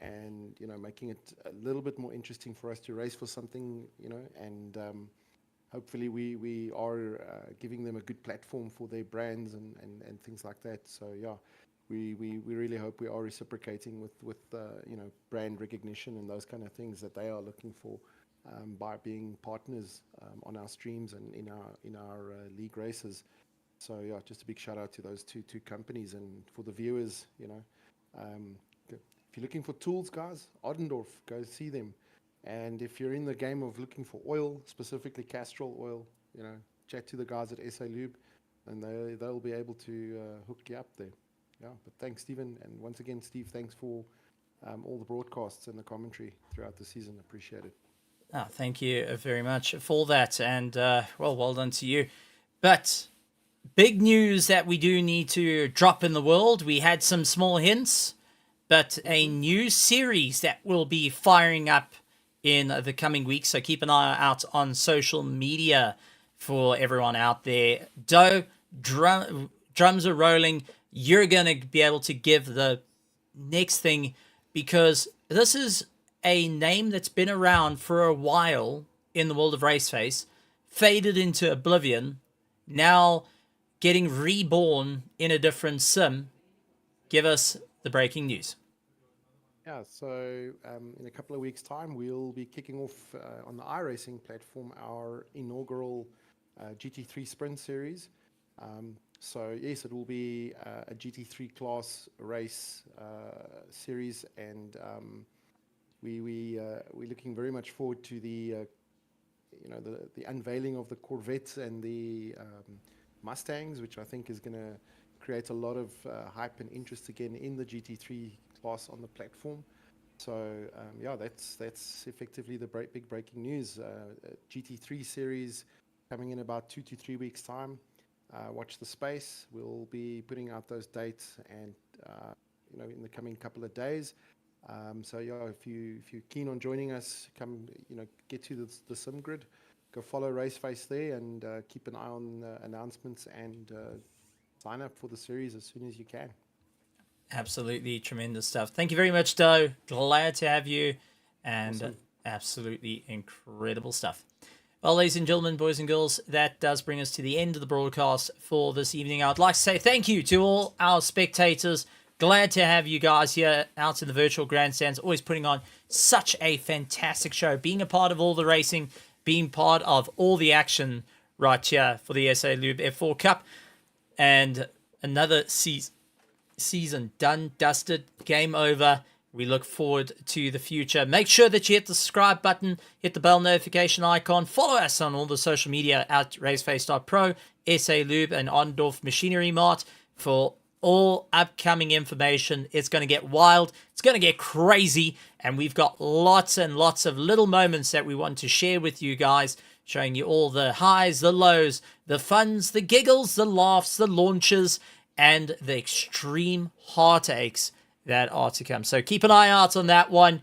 and making it a little bit more interesting for us to race for something, and hopefully we are giving them a good platform for their brands and things like that. So yeah. We really hope we are reciprocating with brand recognition and those kind of things that they are looking for by being partners on our streams and in our league races. So yeah, just a big shout out to those two companies. And for the viewers, if you're looking for tools, guys, Oddendorf, go see them. And if you're in the game of looking for oil, specifically Castrol oil, chat to the guys at SA Lube, and they'll be able to hook you up there. Yeah, but thanks, Stephen. And once again, Steve, thanks for all the broadcasts and the commentary throughout the season. Appreciate it. Thank you very much for that. And, well done to you. But big news that we do need to drop in the world. We had some small hints, but a new series that will be firing up in the coming weeks. So keep an eye out on social media for everyone out there. Drums are rolling. You're going to be able to give the next thing, because this is a name that's been around for a while in the world of RaceFace, faded into oblivion, now getting reborn in a different sim. Give us the breaking news. Yeah, so in a couple of weeks' time, we'll be kicking off on the iRacing platform our inaugural GT3 Sprint Series. So yes, it will be a GT3 class race series, and we're looking very much forward to the unveiling of the Corvettes and the Mustangs, which I think is going to create a lot of hype and interest again in the GT3 class on the platform. So yeah, that's effectively the big breaking news. GT3 series coming in about 2 to 3 weeks' time. Watch the space. We'll be putting out those dates and in the coming couple of days. So yeah, if you're keen on joining us, come get to the sim grid, go follow RaceFace there, and keep an eye on announcements and sign up for the series as soon as you can. Absolutely tremendous stuff. Thank you very much, Doe. Glad to have you, and Awesome. Absolutely incredible stuff. Well, ladies and gentlemen, boys and girls, that does bring us to the end of the broadcast for this evening. I'd like to say thank you to all our spectators. Glad to have you guys here out in the virtual grandstands, always putting on such a fantastic show, being a part of all the racing, being part of all the action right here for the SA Lube F4 Cup. And another season done, dusted, game over. We look forward to the future. Make sure that you hit the subscribe button, hit the bell notification icon, follow us on all the social media at RaceFace.Pro, SA Lube, and Ondorf Machinery Mart for all upcoming information. It's going to get wild. It's going to get crazy. And we've got lots and lots of little moments that we want to share with you guys, showing you all the highs, the lows, the funs, the giggles, the laughs, the launches, and the extreme heartaches that are to come. So keep an eye out on that one.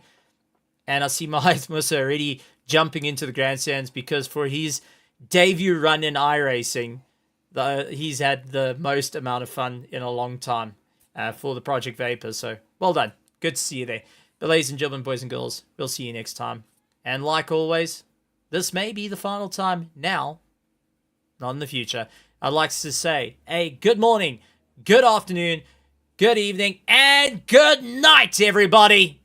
And I see Mahimus already jumping into the grandstands, because for his debut run in iRacing, he's had the most amount of fun in a long time for the Project Vapor. So well done. Good to see you there. But ladies and gentlemen, boys and girls, we'll see you next time. And like always, this may be the final time now, not in the future. I'd like to say a good morning, good afternoon, good evening, and good night, everybody.